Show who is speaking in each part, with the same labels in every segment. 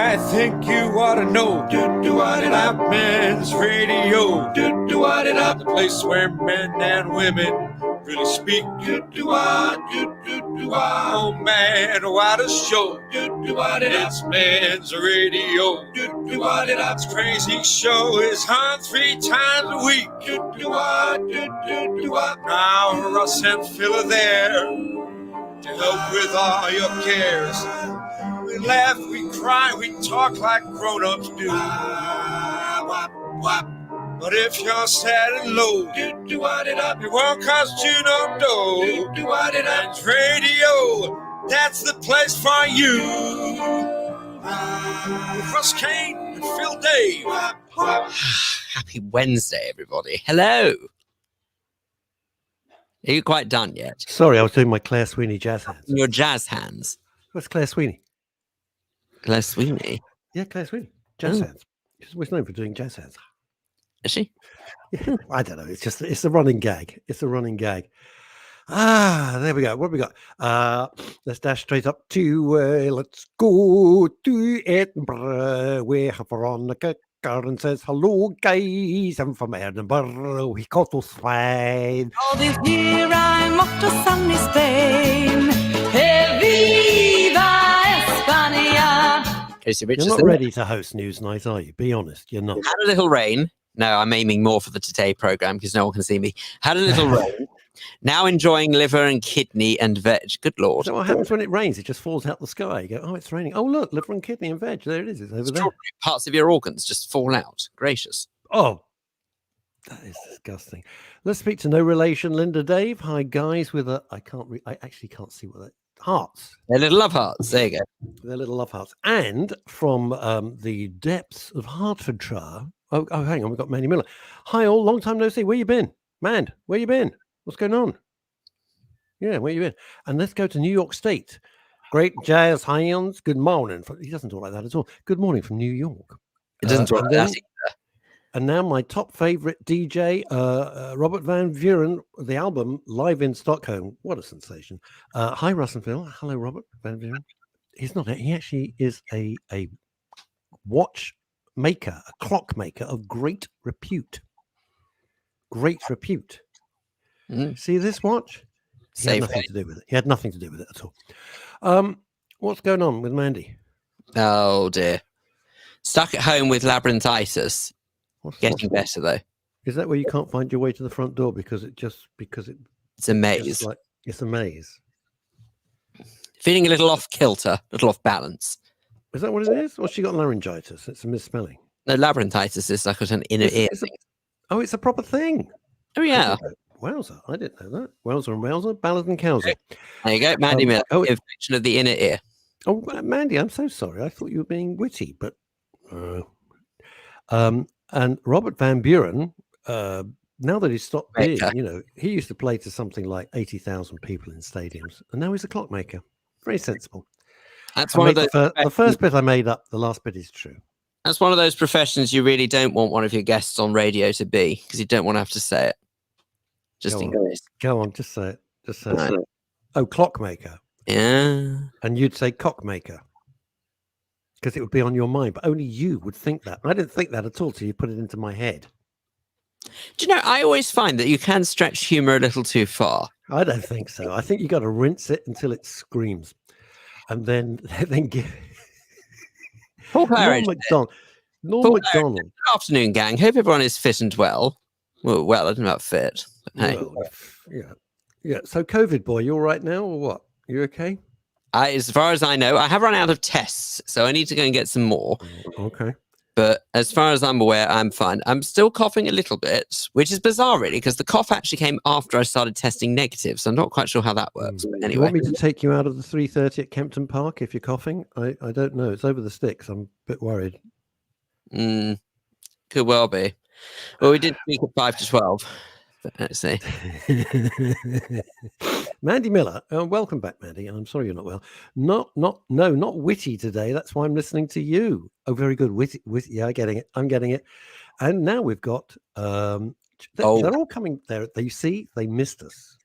Speaker 1: I think you ought to know about men's radio. The place where men and women really speak. Oh man, what a show. It's men's radio. This crazy show is on 3 times a week. Now Russ and Phil are there to help with all your cares. We laugh, we cry, we talk like grown-ups do. But if you're sad and low, it won't cost you no dough. And radio, that's the place for you. With Russ Kane and Phil Dave.
Speaker 2: Happy Wednesday, everybody. Hello. Are you quite done yet?
Speaker 3: Sorry, I was doing my Claire Sweeney jazz hands.
Speaker 2: Your jazz hands.
Speaker 3: What's Claire Sweeney?
Speaker 2: Claire Sweeney?
Speaker 3: Yeah, Claire Sweeney. Jazz hands. She's always known for doing jazz hands.
Speaker 2: Is she?
Speaker 3: Yeah, I don't know. It's a running gag. It's a running gag. There we go. What have we got? Let's dash straight up to, let's go to Edinburgh, where Veronica Carr says, hello, guys. I'm from Edinburgh. We caught us fine.
Speaker 4: All this year I'm off to sunny Spain. Hey, viva España.
Speaker 2: Casey
Speaker 3: You're
Speaker 2: Richardson.
Speaker 3: not ready to host Newsnight, are you? Be honest. You're not.
Speaker 2: Had a little rain. No, I'm aiming more for the Today programme because no one can see me. Had a little rain. Now enjoying liver and kidney and veg. Good Lord.
Speaker 3: So what happens when it rains? It just falls out the sky. You go, oh, it's raining. Oh, look, liver and kidney and veg. There it is. It's over there.
Speaker 2: Parts of your organs just fall out. Gracious.
Speaker 3: Oh, that is disgusting. Let's speak to no relation Linda Dave. Hi, guys. With a, I actually can't see what that. Hearts.
Speaker 2: They're little love hearts. There you go.
Speaker 3: They're little love hearts. And from the depths of Hertfordshire. Oh, hang on. We've got Mandy Miller. Hi, all. Long time no see. Where you been? Mand, where you been? What's going on? Yeah, where you been? And let's go to New York State. Great jazz hands. Good morning. He doesn't talk like that at all. Good morning from New York.
Speaker 2: It doesn't talk like that either.
Speaker 3: And now my top favorite DJ, Robert Van Vuren, the album Live in Stockholm. What a sensation. Hi, Russ and Phil. Hello, Robert Van Vuren. He's not, he actually is a watch maker, a clock maker of great repute. Great repute. See this watch? He had nothing to do with it. He had nothing to do with it at all. What's going on with Mandy?
Speaker 2: Oh, dear. Stuck at home with labyrinthitis. Getting better, though.
Speaker 3: Is that where you can't find your way to the front door because
Speaker 2: it's a maze?
Speaker 3: It's a maze.
Speaker 2: Feeling a little off kilter, a little off balance.
Speaker 3: Is that what it is? Or she got laryngitis? It's a misspelling.
Speaker 2: No, labyrinthitis is like an inner ear thing.
Speaker 3: Oh, it's a proper thing.
Speaker 2: Oh, yeah.
Speaker 3: Wowzer. I didn't know that. Wowzer and wowzer, ballad and cowser.
Speaker 2: There you go. Mandy Miller. Infection of the inner ear.
Speaker 3: Oh, Mandy, I'm so sorry. I thought you were being witty, but... and Robert Van Buren, now that he's stopped being, he used to play to something like 80,000 people in stadiums, and now he's a clockmaker. Very sensible.
Speaker 2: That's one of those.
Speaker 3: The first bit I made up, the last bit is true.
Speaker 2: That's one of those professions you really don't want one of your guests on radio to be, because you don't want to have to say it. Just in case.
Speaker 3: Go on, just say it. Just say it. Oh, clockmaker.
Speaker 2: Yeah.
Speaker 3: And you'd say cockmaker. Because it would be on your mind, but only you would think that. I didn't think that at all till you put it into my head.
Speaker 2: Do you know, I always find that you can stretch humour a little too far.
Speaker 3: I don't think so. I think you got to rinse it until it screams. And then give... Norm MacDonald.
Speaker 2: Good afternoon, gang. Hope everyone is fit and well. Well, I don't know about fit. But hey.
Speaker 3: Yeah. So COVID boy, you all right now or what? You okay?
Speaker 2: As far as I know, I have run out of tests, so I need to go and get some more.
Speaker 3: Okay.
Speaker 2: But as far as I'm aware, I'm fine. I'm still coughing a little bit, which is bizarre, really, because the cough actually came after I started testing negative, so I'm not quite sure how that works. But anyway.
Speaker 3: Do you want me to take you out of the 3:30 at Kempton Park if you're coughing? I don't know. It's over the sticks. I'm a bit worried.
Speaker 2: Could well be. Well, we did speak at 5 to 12. Let's see.
Speaker 3: Mandy Miller, welcome back, Mandy. I'm sorry you're not well. Not witty today. That's why I'm listening to you. Oh, very good. Witty. Yeah, I'm getting it. And now we've got. They're all coming there. They missed us.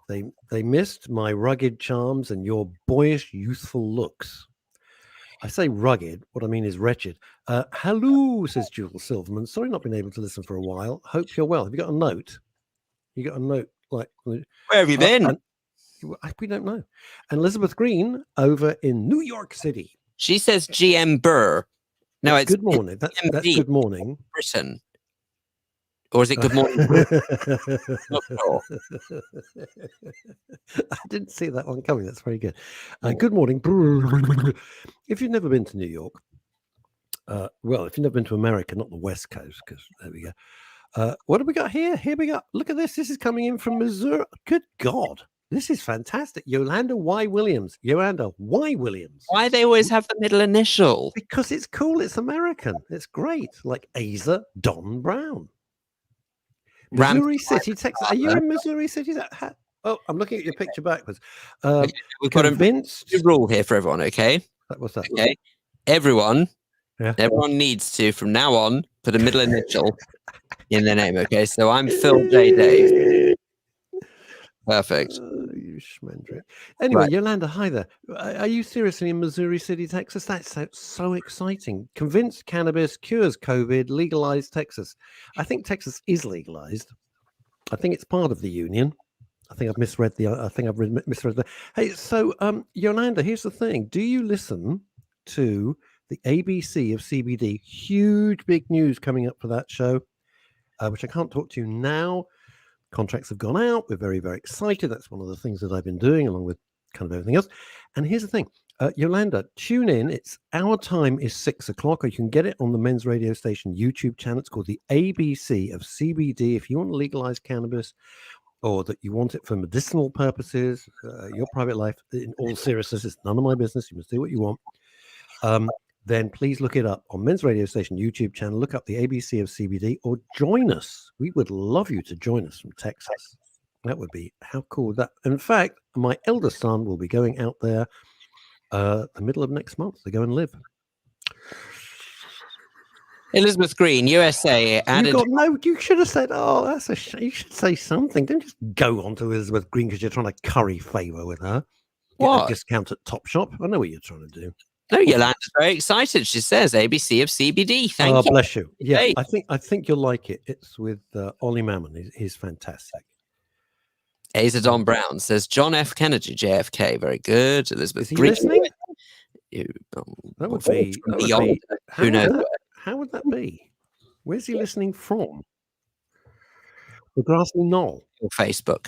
Speaker 3: They missed my rugged charms and your boyish, youthful looks. I say rugged. What I mean is wretched. Hello, says Jules Silverman. Sorry not been able to listen for a while. Hope you're well. Have you got a note? You got a note like...
Speaker 2: Where have you been?
Speaker 3: We don't know. And Elizabeth Green over in New York City.
Speaker 2: She says GM Burr. No, it's
Speaker 3: good morning. That's good morning.
Speaker 2: Britain. Or is it good morning? Not sure.
Speaker 3: I didn't see that one coming. That's very good. Good morning. If you've never been to New York, well, if you've never been to America, not the West Coast, because there we go. What have we got here? Here we go. Look at this. This is coming in from Missouri. Good God. This is fantastic. Yolanda Y. Williams. Yolanda Y. Williams.
Speaker 2: Why they always have the middle initial?
Speaker 3: Because it's cool. It's American. It's great. Like Asa Don Brown. Missouri City, Texas. Are you in Missouri City? Oh, I'm looking at your picture backwards.
Speaker 2: Okay, we've got a rule here for everyone, okay?
Speaker 3: What's that?
Speaker 2: Okay. Everyone needs to, from now on, put a middle initial in their name, okay? So I'm Phil J. Dave. Perfect.
Speaker 3: You schmendrick. Anyway, right. Yolanda, hi there. Are you seriously in Missouri City, Texas? That's so exciting. Convinced cannabis cures COVID, legalized Texas. I think Texas is legalized. I think it's part of the union. I think I've misread the. Hey, so Yolanda, here's the thing. Do you listen to the ABC of CBD? Huge, big news coming up for that show, which I can't talk to you now. Contracts have gone out. We're very, very excited. That's one of the things that I've been doing along with kind of everything else. And here's the thing. Yolanda, tune in. Our time is 6 o'clock, or you can get it on the men's radio station YouTube channel. It's called the ABC of CBD. If you want to legalize cannabis or that you want it for medicinal purposes, your private life, in all seriousness, it's none of my business. You must do what you want. Then please look it up on men's radio station YouTube channel. Look up the ABC of CBD or join us. We would love you to join us from Texas. That would be how cool that. In fact, my eldest son will be going out there the middle of next month to go and live.
Speaker 2: Elizabeth Green, USA. Added...
Speaker 3: You should have said, oh, that's a shame. You should say something. Don't just go on to Elizabeth Green because you're trying to curry favor with her. Get a discount at Topshop. I know what you're trying to do.
Speaker 2: No, Yolanda's very excited. She says ABC of CBD. Thank you.
Speaker 3: Oh, bless you. Yeah, hey. I think you'll like it. It's with Ollie Mammon. He's fantastic.
Speaker 2: Asa Don Brown says John F. Kennedy, JFK. Very good. Elizabeth
Speaker 3: Is he
Speaker 2: Green.
Speaker 3: Listening? That would be.
Speaker 2: Who knows?
Speaker 3: How would that be? Where's he listening from? The grassy knoll.
Speaker 2: Or Facebook.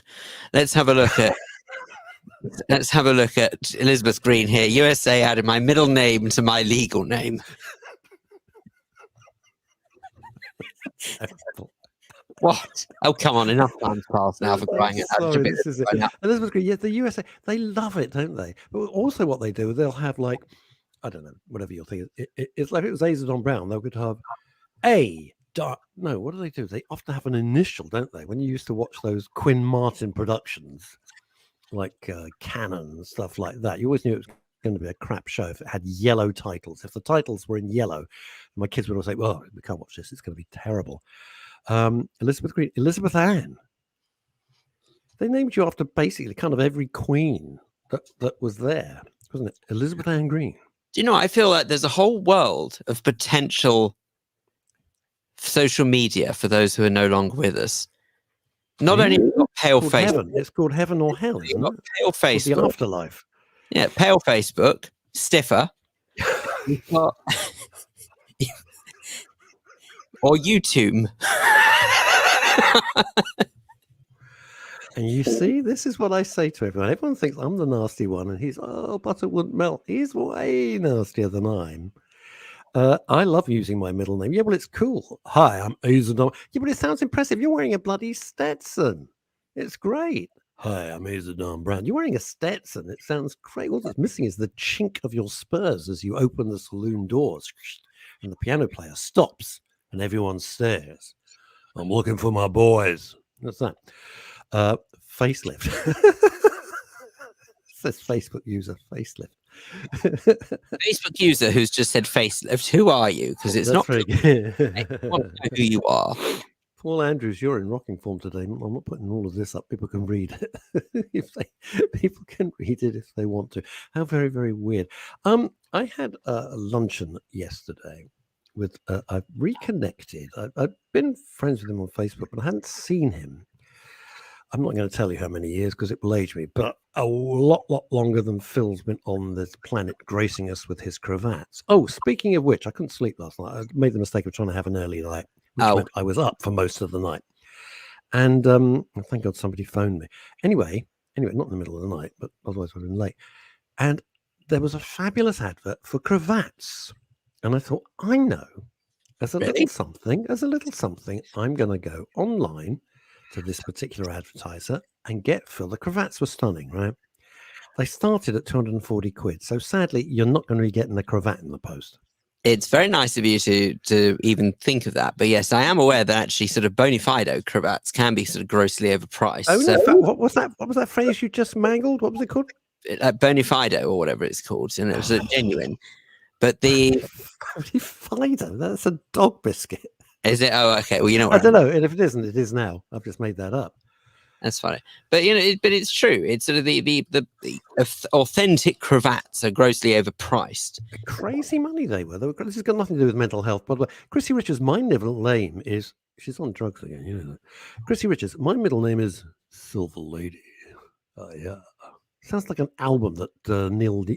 Speaker 2: Let's have a look at. Let's have a look at Elizabeth Green here. USA added my middle name to my legal name. What? Oh, come on. Enough time's passed now for crying out.
Speaker 3: Elizabeth Green, yeah, the USA, they love it, don't they? But also what they do, they'll have like, I don't know, whatever you're thinking. It's like if it was Asa Don Brown, they would have no, what do they do? They often have an initial, don't they? When you used to watch those Quinn Martin productions, like Canon and stuff like that, you always knew it was going to be a crap show if it had yellow titles. If the titles were in yellow, my kids would all say, well, we can't watch this, it's going to be terrible. Elizabeth Green, Elizabeth Ann, they named you after basically kind of every queen that was there, wasn't it? Elizabeth Ann Green.
Speaker 2: Do you know, I feel like there's a whole world of potential social media for those who are no longer with us. Not only got Pale Facebook.
Speaker 3: It's called Heaven or Hell, isn't it?
Speaker 2: Pale Facebook.
Speaker 3: The afterlife.
Speaker 2: Yeah, Pale Facebook. Stiffer. Got... or YouTube.
Speaker 3: And you see, this is what I say to everyone. Everyone thinks I'm the nasty one, and he's, butter wouldn't melt. He's way nastier than I'm. I love using my middle name. Yeah, well, it's cool. Hi, I'm Asa Don. Yeah, but it sounds impressive. You're wearing a bloody Stetson. It's great. Hi, I'm Asa Don Brown. You're wearing a Stetson. It sounds great. All that's missing is the chink of your spurs as you open the saloon doors, and the piano player stops, and everyone stares. I'm looking for my boys. What's that? Facelift. It says Facebook user facelift.
Speaker 2: Facebook user who's just said facelift. Who are you? Because it's not
Speaker 3: very good.
Speaker 2: I want to know who you are.
Speaker 3: Paul Andrews, you're in rocking form today. I'm not putting all of this up. People can read it. People can read it if they want to. How very, very weird. I had a luncheon yesterday with. I've reconnected. I've been friends with him on Facebook, but I hadn't seen him. I'm not going to tell you how many years because it will age me, but a lot longer than Phil's been on this planet, gracing us with his cravats. Oh, speaking of which, I couldn't sleep last night. I made the mistake of trying to have an early night, which meant I was up for most of the night. And thank God somebody phoned me. Anyway, not in the middle of the night, but otherwise I would have been late. And there was a fabulous advert for cravats. And I thought, I know, as a little something, I'm going to go online to this particular advertiser and get Phil. The cravats were stunning, right? They started at 240 quid. So sadly, you're not going to be getting a cravat in the post.
Speaker 2: It's very nice of you to even think of that. But yes, I am aware that actually sort of bona fide cravats can be sort of grossly overpriced.
Speaker 3: Oh,
Speaker 2: so,
Speaker 3: no, what was that phrase you just mangled? What was it called?
Speaker 2: Bona fide or whatever it's called. And it was a genuine. But the
Speaker 3: Fido, that's a dog biscuit.
Speaker 2: Is it? Oh, okay. Well, you know what?
Speaker 3: I don't know. And if it isn't, it is now. I've just made that up.
Speaker 2: That's funny. But but it's true. It's sort of the authentic cravats are grossly overpriced.
Speaker 3: Crazy money they were. This has got nothing to do with mental health. By the way, Chrissy Richards, my middle name is. She's on drugs again. You know that. Chrissy Richards, my middle name is Silver Lady. Yeah. Sounds like an album that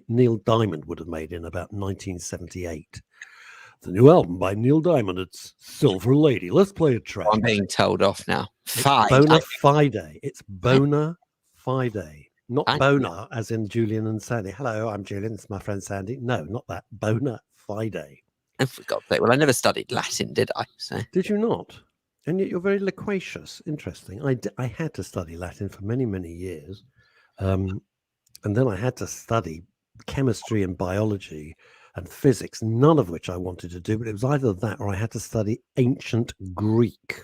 Speaker 3: Neil Diamond would have made in about 1978. The new album by Neil Diamond. It's Silver Lady. Let's play a track.
Speaker 2: I'm being told off now.
Speaker 3: Bona fide. It's bona fide. Not bona as in Julian and Sandy. Hello, I'm Julian. It's my friend Sandy. No, not that. Bona fide.
Speaker 2: And for God's sake, well, I never studied Latin, did I? So.
Speaker 3: Did you not? And yet you're very loquacious. Interesting. I had to study Latin for many, many years. And then I had to study chemistry and biology and physics, none of which I wanted to do, but it was either that or I had to study ancient Greek.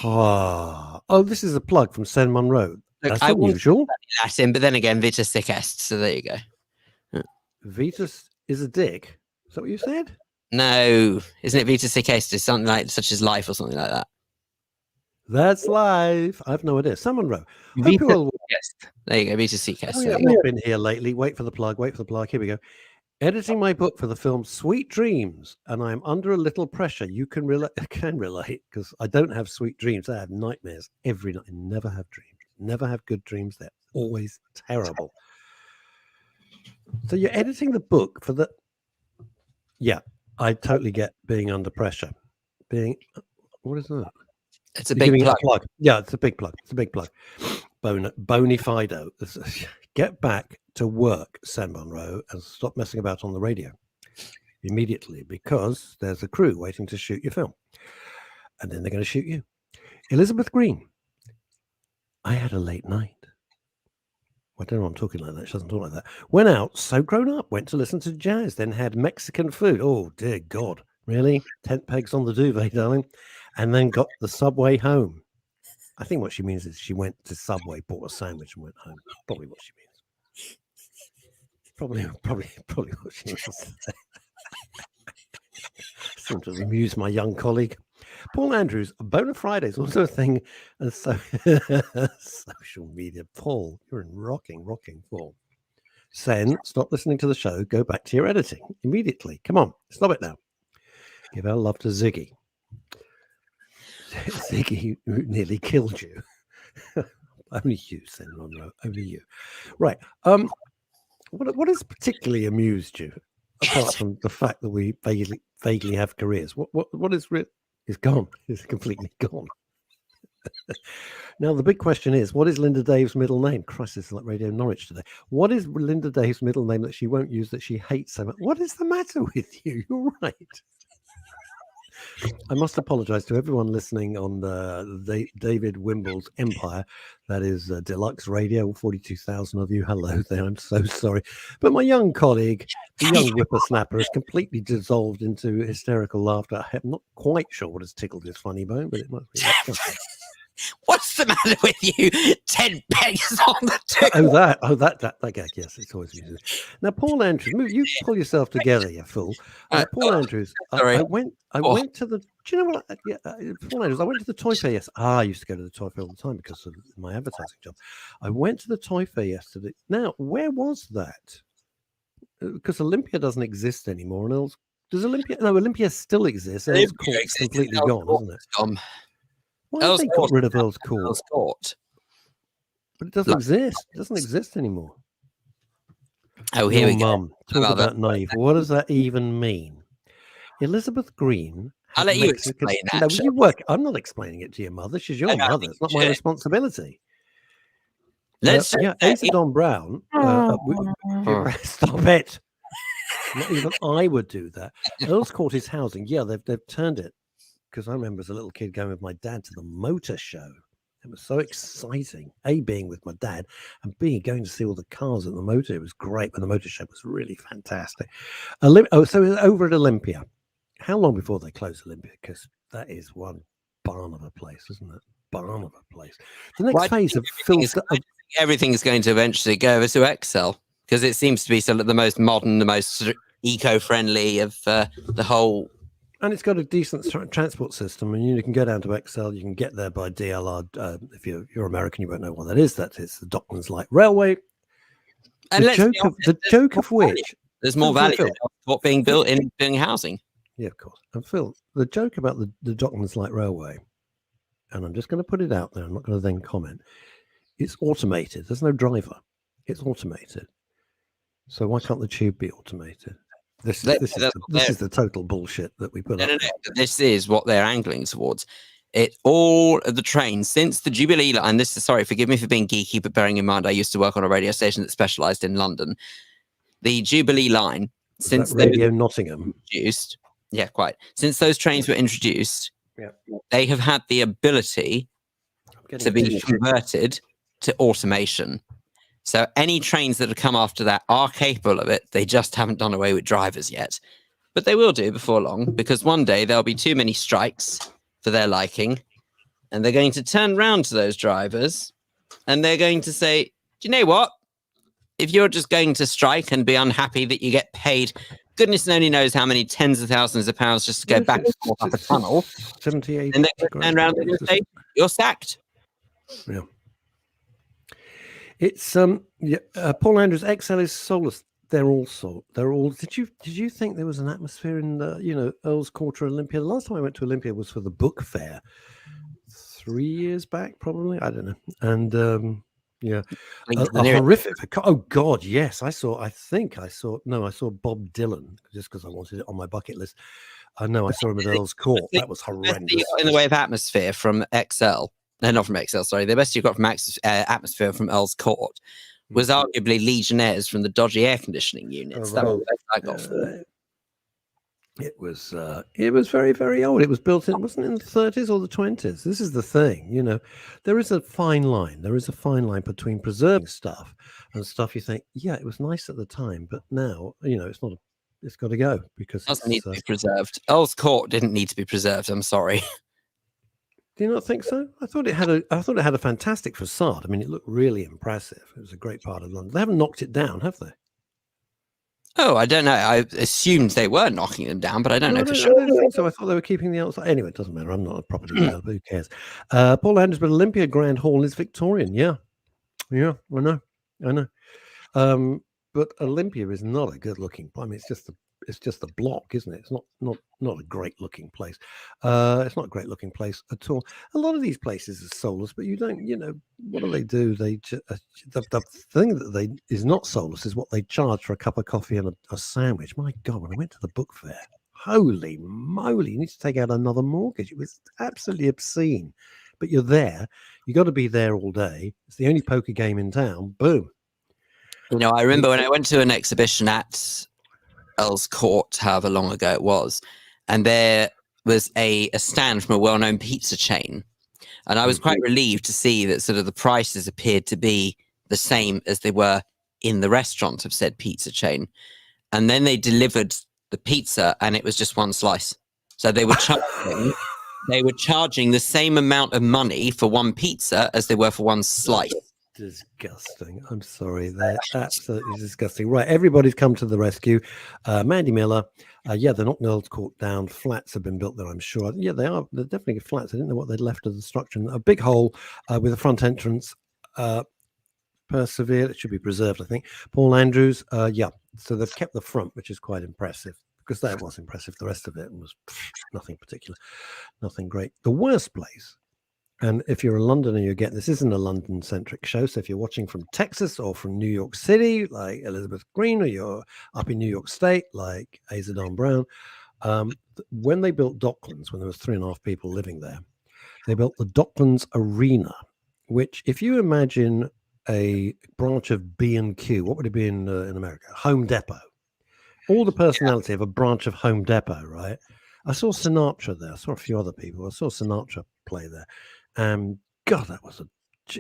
Speaker 3: Oh, this is a plug from Sen Monroe.
Speaker 2: Look,
Speaker 3: that's unusual.
Speaker 2: Latin, but then again, Vitus sic est, so there you go.
Speaker 3: Vitus is a dick. Is that what you said?
Speaker 2: No, isn't it Vitus sic est? It's something like such as life or something like that.
Speaker 3: That's live. I've no idea. Someone wrote.
Speaker 2: There you go. Vitus sic est.
Speaker 3: Oh, yeah, we've been here lately. Wait for the plug. Here we go. Editing my book for the film Sweet Dreams, and I'm under a little pressure. You can relate because I don't have sweet dreams. I have nightmares every night. I never have dreams. Never have good dreams. They're always terrible. So you're editing the book for the. Yeah, I totally get being under pressure. What is that?
Speaker 2: It's a big plug.
Speaker 3: Yeah, it's a big plug. Boni fido. Get back to work, San Monroe, and stop messing about on the radio immediately because there's a crew waiting to shoot your film. And then they're going to shoot you. Elizabeth Green. I had a late night. I don't know why I'm talking like that. She doesn't talk like that. Went out, so grown up, went to listen to jazz, then had Mexican food. Oh, dear God. Really? Tent pegs on the duvet, darling. And then got the subway home. I think what she means is she went to Subway, bought a sandwich, and went home. Probably what she means. Probably what she means. Seemed to amuse my young colleague. Paul Andrews, bona fide is also a thing. And so, social media. Paul, you're in rocking form. Sen, stop listening to the show. Go back to your editing immediately. Come on, stop it now. Give our love to Ziggy. Ziggy who nearly killed you. Only you, Sen Monroe. Only you. Right. What has particularly amused you, apart from the fact that we vaguely have careers? What is gone? It's completely gone. Now the big question is, what is Linda Dave's middle name? Christ, it's like Radio Norwich today. What is Linda Dave's middle name that she won't use that she hates so much? What is the matter with you? You're right. I must apologize to everyone listening on the David Wimble's Empire. That is Deluxe Radio, 42,000 of you. Hello there. I'm so sorry. But my young colleague, the young whippersnapper, is completely dissolved into hysterical laughter. I'm not quite sure what has tickled his funny bone, but it must be.
Speaker 2: What's the matter with you? 10 pegs on the table.
Speaker 3: That gag. Yes, it's always music. Now, Paul Andrews, you pull yourself together, you fool. Paul Andrews, I went to the. Do you know what? Paul Andrews, I went to the toy fair yesterday. I used to go to the toy fair all the time because of my advertising job. I went to the toy fair yesterday. Now, where was that? Because Olympia doesn't exist anymore, and does Olympia? No, Olympia still exists. Earl's Court's completely gone, isn't it? Why have they got rid of Earl's Court? But it doesn't exist. It doesn't exist anymore.
Speaker 2: Oh, here we go.
Speaker 3: Mum, talk about naive. What does that even mean? Elizabeth Green.
Speaker 2: I'll let you explain that.
Speaker 3: No, you work. I'm not explaining it to your mother. She's your mother. It's not my responsibility. Asa Don Brown. Stop it. Not even I would do that. Earl's Court is housing. Yeah, they've turned it. Because I remember as a little kid going with my dad to the motor show. It was so exciting. A, being with my dad, and B, going to see all the cars at the motor. It was great, but the motor show was really fantastic. So it was over at Olympia. How long before they closed Olympia? Because that is one barn of a place, isn't it? Barn of a place. The next phase of
Speaker 2: everything is going to eventually go over to Excel, because it seems to be sort of the most modern, the most eco-friendly of the whole.
Speaker 3: And it's got a decent transport system, and you can go down to Excel. You can get there by DLR. If you're American, you won't know what that is. That is the Docklands Light Railway.
Speaker 2: And
Speaker 3: the joke of which
Speaker 2: there's more value in what being built in doing housing.
Speaker 3: Yeah, of course. And Phil, the joke about the Docklands Light Railway, and I'm just going to put it out there. I'm not going to then comment. It's automated. There's no driver. It's automated. So why can't the tube be automated? This is the total bullshit that we put up.
Speaker 2: No. This is what they're angling towards. All of the trains since the Jubilee line. And forgive me for being geeky, but bearing in mind I used to work on a radio station that specialised in London. The Jubilee line, since
Speaker 3: Radio Nottingham
Speaker 2: introduced, since those trains were introduced, they have had the ability to be converted to automation. So any trains that have come after that are capable of it. They just haven't done away with drivers yet. But they will do before long, because one day there'll be too many strikes for their liking. And they're going to turn round to those drivers and they're going to say, do you know what? If you're just going to strike and be unhappy that you get paid, goodness only knows how many tens of thousands of pounds just to go back and forth up a tunnel.
Speaker 3: 78.
Speaker 2: And they turn around and say, you're sacked.
Speaker 3: Yeah. It's Paul Andrews. XL is soulless. They're all. Did you think there was an atmosphere in Earl's Court or Olympia? The last time I went to Olympia was for the book fair 3 years back, probably. I don't know. And a horrific. Oh God, yes. I saw Bob Dylan just because I wanted it on my bucket list. I know I saw him at Earl's Court. That was horrendous.
Speaker 2: In the way of atmosphere from XL. No, not from XL, sorry. The best you got from atmosphere from Earl's Court was arguably Legionnaires from the dodgy air conditioning units. That was the best I got for it.
Speaker 3: It was very, very old. It was built in, wasn't it in the 30s or the 20s? This is the thing, there is a fine line. There is a fine line between preserving stuff and stuff you think, yeah, it was nice at the time, but now, it's not, it's got to go because
Speaker 2: it doesn't need to be preserved. Earl's Court didn't need to be preserved. I'm sorry.
Speaker 3: Do you not think so? I thought it had a fantastic facade. I mean, it looked really impressive. It was a great part of London. They haven't knocked it down, have they?
Speaker 2: Oh, I don't know. I assumed they were knocking them down, but I don't know for sure.
Speaker 3: I don't think so. I thought they were keeping the outside. Anyway, it doesn't matter. I'm not a property developer. Who cares? Paul Andrews, but Olympia Grand Hall is Victorian. Yeah, I know. But Olympia is not a good looking. I mean, it's just a block, isn't it? It's not a great looking place. It's not a great looking place at all. A lot of these places are soulless, but you don't, what do? They the thing that is not soulless is what they charge for a cup of coffee and a sandwich. My God, when I went to the book fair, holy moly, you need to take out another mortgage. It was absolutely obscene. But you're there. You got to be there all day. It's the only poker game in town. Boom.
Speaker 2: I remember when I went to an exhibition at Earl's Court, however long ago it was, and there was a stand from a well-known pizza chain, and I was quite relieved to see that sort of the prices appeared to be the same as they were in the restaurant of said pizza chain. And then they delivered the pizza and it was just one slice, so they were charging they were charging the same amount of money for one pizza as they were for one slice.
Speaker 3: Disgusting. I'm sorry. They're absolutely disgusting. Right. Everybody's come to the rescue. Mandy Miller. Yeah, they're knocking the old court down. Flats have been built there, I'm sure. Yeah, they are. They're definitely flats. I didn't know what they'd left of the structure. A big hole with a front entrance. Persevered. It should be preserved, I think. Paul Andrews. Yeah. So they've kept the front, which is quite impressive. Because that was impressive. The rest of it was nothing particular. Nothing great. The worst place. And if you're a Londoner, you get this isn't a London-centric show. So if you're watching from Texas or from New York City, like Elizabeth Green, or you're up in New York State, like Asa Don Brown, when they built Docklands, when there was 3.5 people living there, they built the Docklands Arena, which, if you imagine a branch of B&Q, what would it be in America? Home Depot. All the personality of a branch of Home Depot, right? I saw Sinatra there. I saw a few other people. I saw Sinatra play there. God,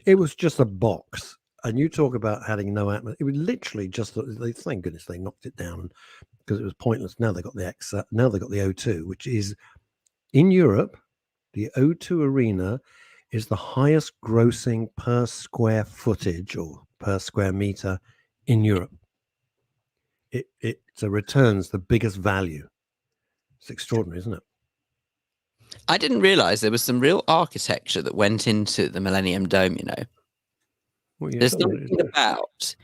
Speaker 3: it was just a box. And you talk about having no atmosphere. It was literally just, thank goodness they knocked it down because it was pointless. Now they got the O2, which is in Europe. The O2 Arena is the highest grossing per square footage or per square meter in Europe. It returns the biggest value. It's extraordinary, isn't it?
Speaker 2: I didn't realize there was some real architecture that went into the Millennium Dome, you know.
Speaker 3: Well, yeah,
Speaker 2: There's something about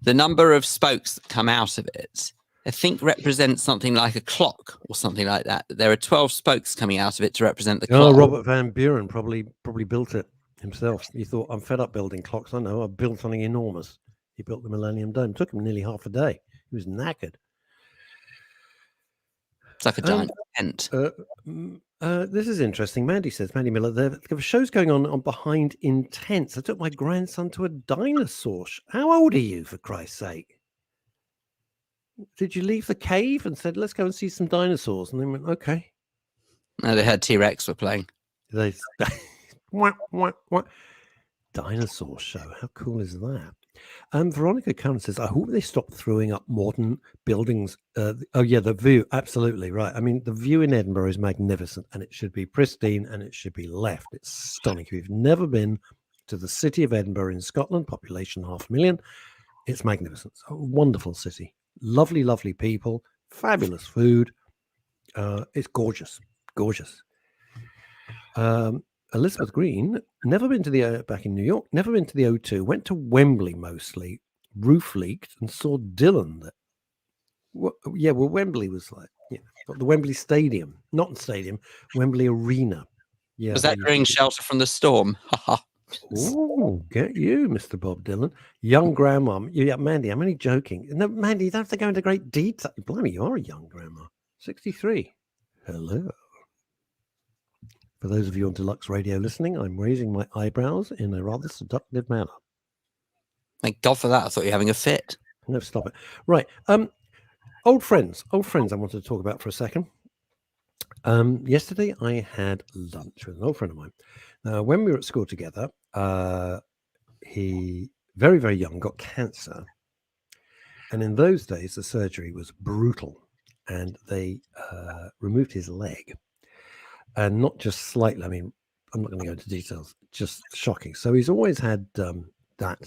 Speaker 2: the number of spokes that come out of it, I think represents something like a clock or something like that. There are 12 spokes coming out of it to represent the clock.
Speaker 3: Robert Van Buren probably built it himself. He thought, I'm fed up building clocks. I know, I built something enormous. He built the Millennium Dome. It took him nearly half a day. He was knackered.
Speaker 2: It's like a giant tent.
Speaker 3: This is interesting. Mandy Miller, there are shows going on behind in tents. I took my grandson to a dinosaur. How old are you, for Christ's sake? Did you leave the cave and said, let's go and see some dinosaurs? And they went, okay.
Speaker 2: No, they heard T-Rex were playing.
Speaker 3: They what? Dinosaur show. How cool is that? Veronica Curran says, I hope they stop throwing up modern buildings. The view. Absolutely right. I mean, the view in Edinburgh is magnificent and it should be pristine and it should be left. It's stunning. If you've never been to the city of Edinburgh in Scotland, population 500,000, it's magnificent. It's a wonderful city. Lovely, lovely people. Fabulous food. It's gorgeous. Gorgeous. Elizabeth Green, never been to the back in New York, never been to the O2, went to Wembley mostly, roof leaked, and saw Dylan. Wembley was like, the Wembley Stadium, not the stadium, Wembley Arena. Yeah,
Speaker 2: was that during Shelter from the Storm?
Speaker 3: Oh, get you, Mr. Bob Dylan. Young grandma. Yeah, Mandy, I'm only joking. No, Mandy, you don't have to go into great detail. Blimey, you are a young grandma. 63. Hello. For those of you on Deluxe Radio listening, I'm raising my eyebrows in a rather seductive manner.
Speaker 2: Thank God for that. I thought you were having a fit.
Speaker 3: No, stop it. Right. Old friends I wanted to talk about for a second. Yesterday I had lunch with an old friend of mine. Now, when we were at school together, he, very, very young, got cancer. And in those days, the surgery was brutal. And they removed his leg. And not just slightly. I mean, I'm not going to go into details. Just shocking. So he's always had that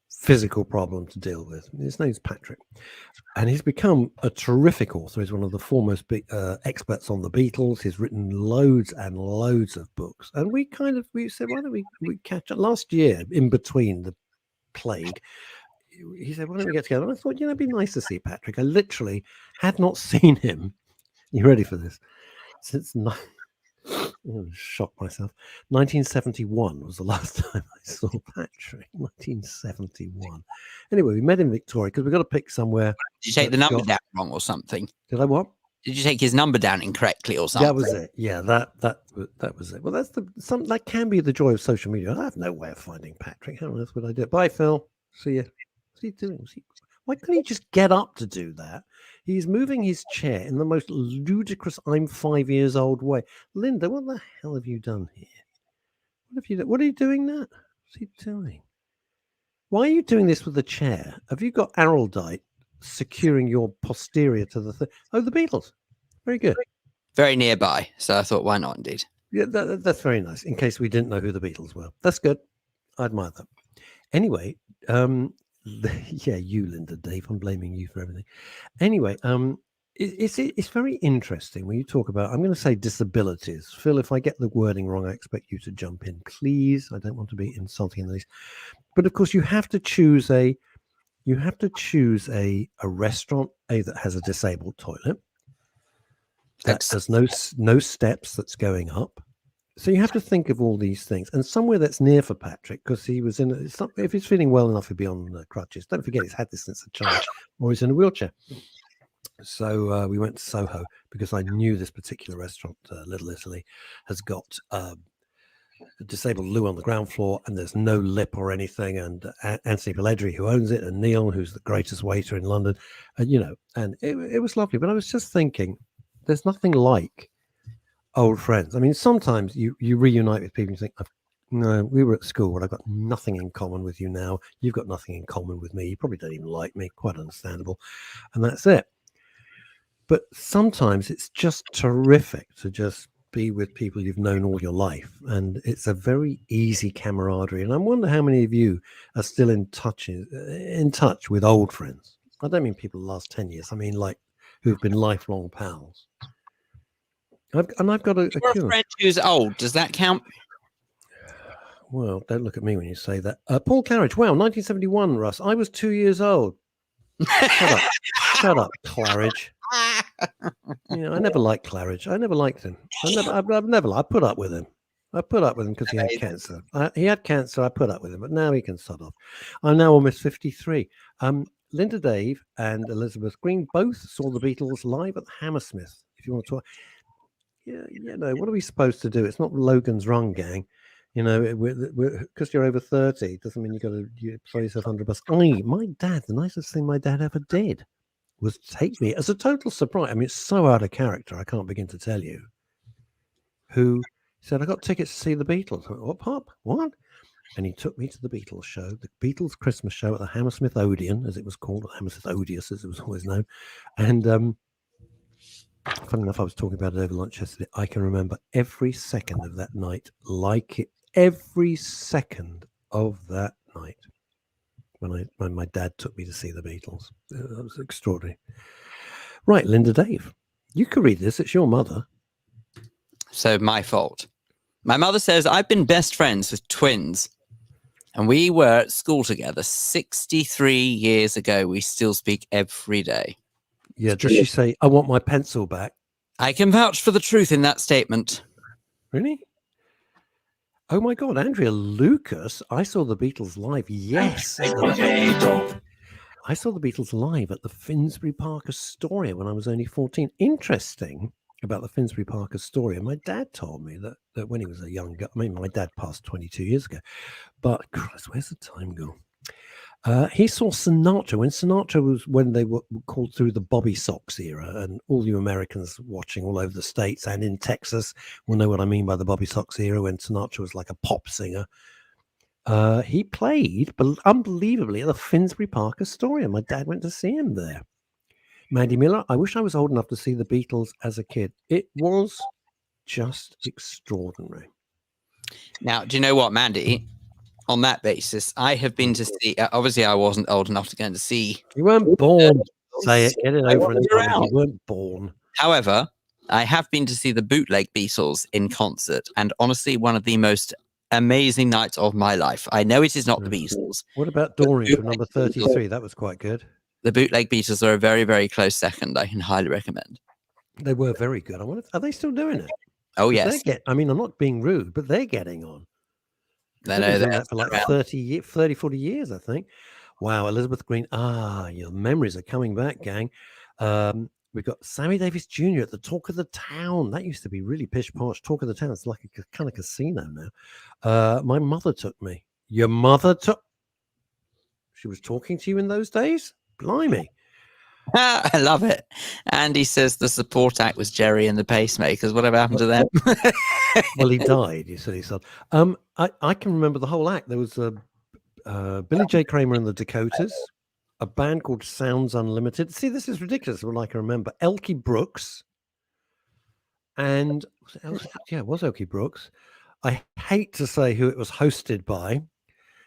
Speaker 3: physical problem to deal with. His name's Patrick. And he's become a terrific author. He's one of the foremost experts on the Beatles. He's written loads and loads of books. And we said, why don't we catch up? Last year, in between the plague, he said, why don't we get together? And I thought, it'd be nice to see Patrick. I literally had not seen him. You ready for this? Since shocked myself. 1971 was the last time I saw Patrick. 1971. Anyway, we met in Victoria because we've got to pick somewhere.
Speaker 2: Did you take the number down wrong or something?
Speaker 3: Did I what?
Speaker 2: Did you take his number down incorrectly or something?
Speaker 3: That was it. Yeah, that was it. Well, that can be the joy of social media. I have no way of finding Patrick. How on earth would I do it? Bye, Phil. See you. What's he doing? Why couldn't he just get up to do that? He's moving his chair in the most ludicrous I'm 5 years old way. Linda, what the hell have you done here? What are you doing now? What's he doing? Why are you doing this with the chair? Have you got araldite securing your posterior to the thing? Oh, the Beatles. Very good.
Speaker 2: very nearby. So I thought, why not indeed?
Speaker 3: Yeah, that's very nice. In case we didn't know who the Beatles were. That's good. I admire that. Anyway, yeah, you, Linda, Dave. I'm blaming you for everything. Anyway, it's very interesting when you talk about, I'm going to say disabilities. Phil, if I get the wording wrong, I expect you to jump in, please. I don't want to be insulting in the least. But of course, you have to choose a restaurant that has a disabled toilet, that there's no steps that's going up. So you have to think of all these things, and somewhere that's near for Patrick, because he was if he's feeling well enough, he'd be on crutches. Don't forget, he's had this since a child, or he's in a wheelchair. So we went to Soho because I knew this particular restaurant, Little Italy, has got a disabled loo on the ground floor, and there's no lip or anything. And Anthony Pelledri, who owns it, and Neil, who's the greatest waiter in London, and it was lovely. But I was just thinking, there's nothing like old friends. I mean, sometimes you reunite with people and you think, no, we were at school, but I've got nothing in common with you now. You've got nothing in common with me. You probably don't even like me. Quite understandable. And that's it. But sometimes it's just terrific to just be with people you've known all your life. And it's a very easy camaraderie. And I wonder how many of you are still in touch with old friends. I don't mean people the last 10 years. I mean, like, who've been lifelong pals. I've got a
Speaker 2: friend who's old. Does that count?
Speaker 3: Well, don't look at me when you say that. Paul Claridge. Wow, 1971, Russ. I was 2 years old. Shut up, Claridge. I never liked Claridge. I never liked him. I put up with him. I put up with him because he had cancer. He had cancer. I put up with him, but now he can sod off. I'm now almost 53. Linda Dave and Elizabeth Green both saw the Beatles live at the Hammersmith. If you want to talk. Yeah, what are we supposed to do? It's not Logan's Run, gang. Because you're over 30 doesn't mean you throw yourself under a bus. My dad, the nicest thing my dad ever did was take me as a total surprise. I mean, it's so out of character, I can't begin to tell you. Who said, I got tickets to see the Beatles. I went, what, Pop? What? And he took me to the Beatles show, the Beatles Christmas show at the Hammersmith Odeon, as it was called, or Hammersmith Odious, as it was always known. And funny enough, I was talking about it over lunch yesterday. I can remember every second of that night, every second of that night when my dad took me to see the Beatles. That was extraordinary. Right, Linda Dave, you could read this. It's your mother.
Speaker 2: So my fault. My mother says, I've been best friends with twins, and we were at school together 63 years ago. We still speak every day.
Speaker 3: Yeah, does she say, I want my pencil back?
Speaker 2: I can vouch for the truth in that statement.
Speaker 3: Really? Oh my God, Andrea Lucas. I saw the Beatles live. Yes. I saw the Beatles live at the Finsbury Park Astoria when I was only 14. Interesting about the Finsbury Park Astoria. My dad told me that when he was a young guy, I mean, my dad passed 22 years ago, but Christ, where's the time go? He saw Sinatra when they were called through the Bobby Sox era, and all you Americans watching all over the States and in Texas will know what I mean by the Bobby Sox era, when Sinatra was like a pop singer. He played, but unbelievably, at the Finsbury Park Astoria. My dad went to see him there. Mandy Miller, I wish I was old enough to see the Beatles as a kid. It was just extraordinary.
Speaker 2: Now, do you know what, Mandy? On that basis, I have been to see. Obviously, I wasn't old enough to go and see.
Speaker 3: You weren't born. Say it. Get it over and done. You weren't born.
Speaker 2: However, I have been to see the bootleg Beatles in concert, and honestly, one of the most amazing nights of my life. I know it is not the Beatles.
Speaker 3: What about Doreen from number 33? That was quite good.
Speaker 2: The bootleg Beatles are a very, very close second. I can highly recommend.
Speaker 3: They were very good. I wonder, are they still doing it?
Speaker 2: Oh yes.
Speaker 3: I'm not being rude, but they're getting on.
Speaker 2: I know
Speaker 3: that for like 30, 40 years, I think. Wow, Elizabeth Green. Your memories are coming back, gang. We've got Sammy Davis Jr. at the Talk of the Town. That used to be really pish-posh. Talk of the Town. It's like a kind of casino now. My mother took me. Your mother took... She was talking to you in those days? Blimey.
Speaker 2: I love it. Andy says the support act was Jerry and the Pacemakers. Whatever happened to them?
Speaker 3: Well, he died. You said he said. I can remember the whole act. There was Billy J. Kramer and the Dakotas, a band called Sounds Unlimited. See, this is ridiculous. What I can remember: Elkie Brooks, and it was Okie Brooks. I hate to say who it was hosted by,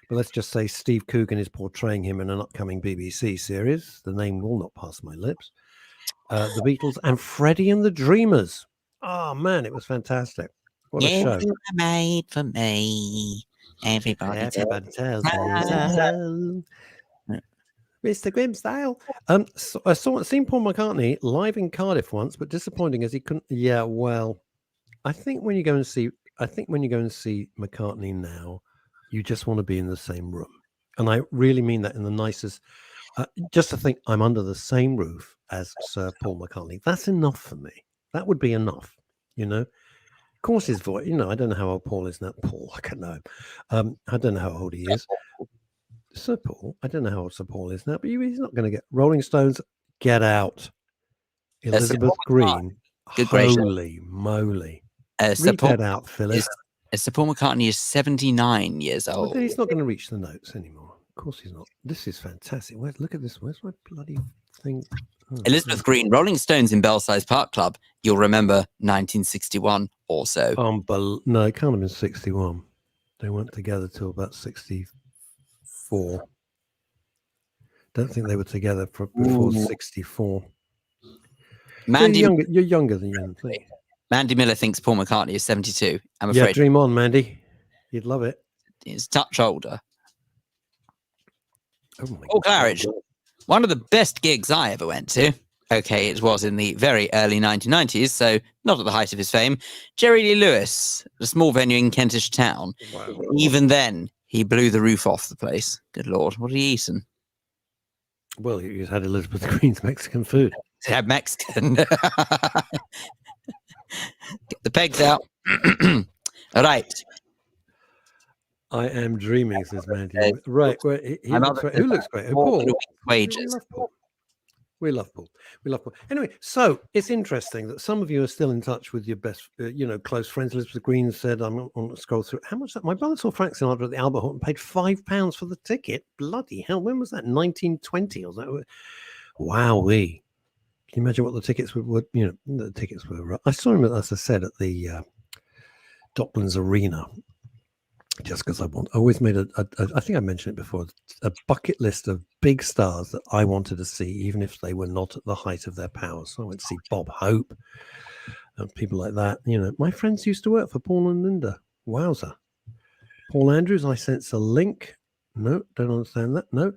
Speaker 3: but let's just say Steve Coogan is portraying him in an upcoming BBC series. The name will not pass my lips. The Beatles and Freddie and the Dreamers. Oh man, it was fantastic. What a show.
Speaker 2: You were made for me. Everybody
Speaker 3: tells me so. Mr. Grimsdale. So I seen Paul McCartney live in Cardiff once, but disappointing as he couldn't. Yeah, well, I think when you go and see McCartney now, you just want to be in the same room, and I really mean that in the nicest. Just to think I'm under the same roof as Sir Paul McCartney, that's enough for me. That would be enough, you know. Of course, his voice. You know, I don't know how old Paul is now. Paul, I don't know. I don't know how old he is. Sir Paul, I don't know how old Sir Paul is now, but he's not going to get Rolling Stones. Get out, Elizabeth Green. Holy moly! Read that out, Phyllis.
Speaker 2: Sir Paul McCartney is 79 years old.
Speaker 3: Well, he's not going to reach the notes anymore. Of course, he's not. This is fantastic. Look at this. Where's my bloody thing? Oh,
Speaker 2: Elizabeth Green, Rolling Stones in Belsize Park Club. You'll remember 1961 also.
Speaker 3: No, it can't have been 61. They weren't together till about 64. Don't think they were together before 64. You're younger than you think.
Speaker 2: Mandy Miller thinks Paul McCartney is 72. I'm afraid.
Speaker 3: Yeah, dream on, Mandy. You'd love it.
Speaker 2: He's a touch older.
Speaker 3: Oh my
Speaker 2: Paul Claridge, one of the best gigs I ever went to. Okay, it was in the very early 1990s, so not at the height of his fame. Jerry Lee Lewis, a small venue in Kentish Town. Wow. Even then, he blew the roof off the place. Good Lord, what had he eaten?
Speaker 3: Well, he's had Elizabeth Green's Mexican food.
Speaker 2: He had Mexican. Get the pegs out. All right.
Speaker 3: I am dreaming, says Mandy. Right. Well, who looks great? Paul.
Speaker 2: Wages.
Speaker 3: We love Paul. Anyway, so it's interesting that some of you are still in touch with your best, close friends. Elizabeth Green said, I'm on to scroll through. How much? My brother saw Frank Sinatra at the Albert Hall and paid £5 for the ticket. Bloody hell. When was that? 1920 or that? Wowee. Can you imagine what the tickets were? The tickets were. I saw him, as I said, at the Docklands Arena. Just because I always made I think I mentioned it before, a bucket list of big stars that I wanted to see, even if they were not at the height of their powers. So I went to see Bob Hope and people like that. My friends used to work for Paul and Linda. Wowza. Paul Andrews, I sense a link. No, don't understand that. No.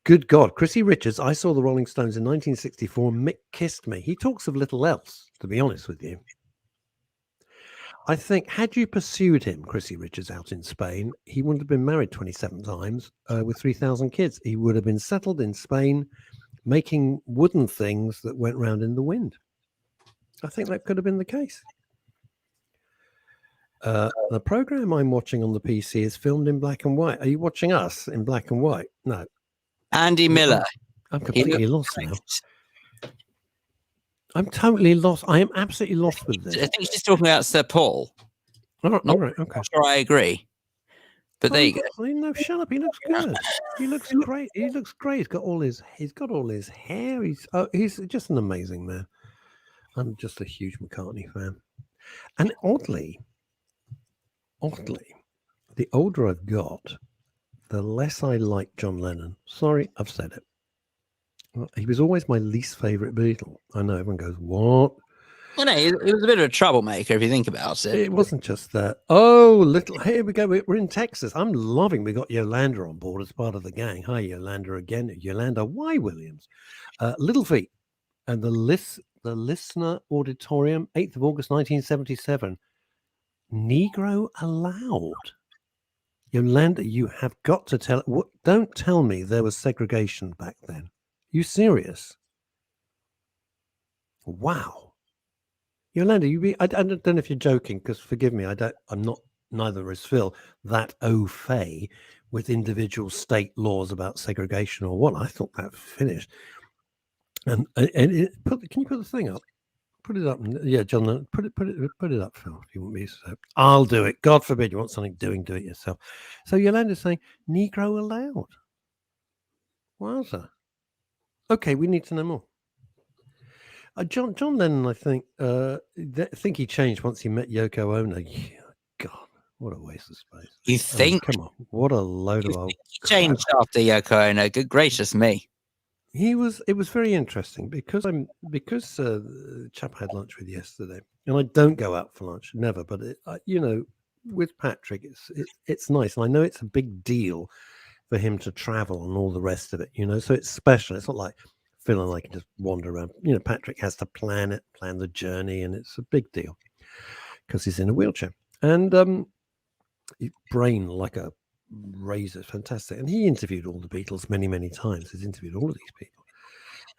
Speaker 3: Good God, Chrissy Richards, I saw the Rolling Stones in 1964. Mick kissed me. He talks of little else, to be honest with you. I think, had you pursued him, Chrissy Richards, out in Spain, he wouldn't have been married 27 times with 3,000 kids. He would have been settled in Spain, making wooden things that went round in the wind. I think that could have been the case. The program I'm watching on the PC is filmed in black and white. Are you watching us in black and white? No.
Speaker 2: Andy Miller.
Speaker 3: I'm completely lost now. I'm totally lost. I am absolutely lost with this.
Speaker 2: I think she's talking about Sir Paul.
Speaker 3: All right, okay.
Speaker 2: I'm sure I agree. But there you go.
Speaker 3: No, shut up. He looks good. He looks great. He looks great. He's got all his hair. He's just an amazing man. I'm just a huge McCartney fan. And oddly, the older I've got, the less I like John Lennon. Sorry, I've said it. Well, he was always my least favourite Beatle. I know everyone goes, what?
Speaker 2: Well, no, he was a bit of a troublemaker if you think about it.
Speaker 3: It wasn't just that. Oh, here we go. We're in Texas. I'm loving we got Yolanda on board as part of the gang. Hi, Yolanda again. Yolanda Y. Williams. Little Feat and the Listener Auditorium, 8th of August, 1977. Negro allowed. Yolanda, you have got to tell. Don't tell me there was segregation back then. You serious? Wow. Yolanda, I don't know if you're joking, because forgive me, I'm not, neither is Phil, that au fait with individual state laws about segregation or what. I thought that finished. And can you put the thing up? Put it up. Yeah, John, put it up, Phil, if you want me to. I'll do it. God forbid you want something doing, do it yourself. So Yolanda's saying, Negro allowed. Wowza. Okay, we need to know more. John Lennon, I think he changed once he met Yoko Ono. Yeah, God, what a waste of space.
Speaker 2: You think?
Speaker 3: Come on, what a load of old
Speaker 2: he changed after Yoko Ono? Good gracious me.
Speaker 3: It was very interesting because the chap I had lunch with yesterday, and I don't go out for lunch, never. But with Patrick, it's nice, and I know it's a big deal for him to travel and all the rest of it. So it's special. It's not like Phil and I can just wander around. Patrick has to plan the journey, and it's a big deal because he's in a wheelchair, and his brain like a razor, fantastic. And he interviewed all the Beatles many times. He's interviewed all of these people,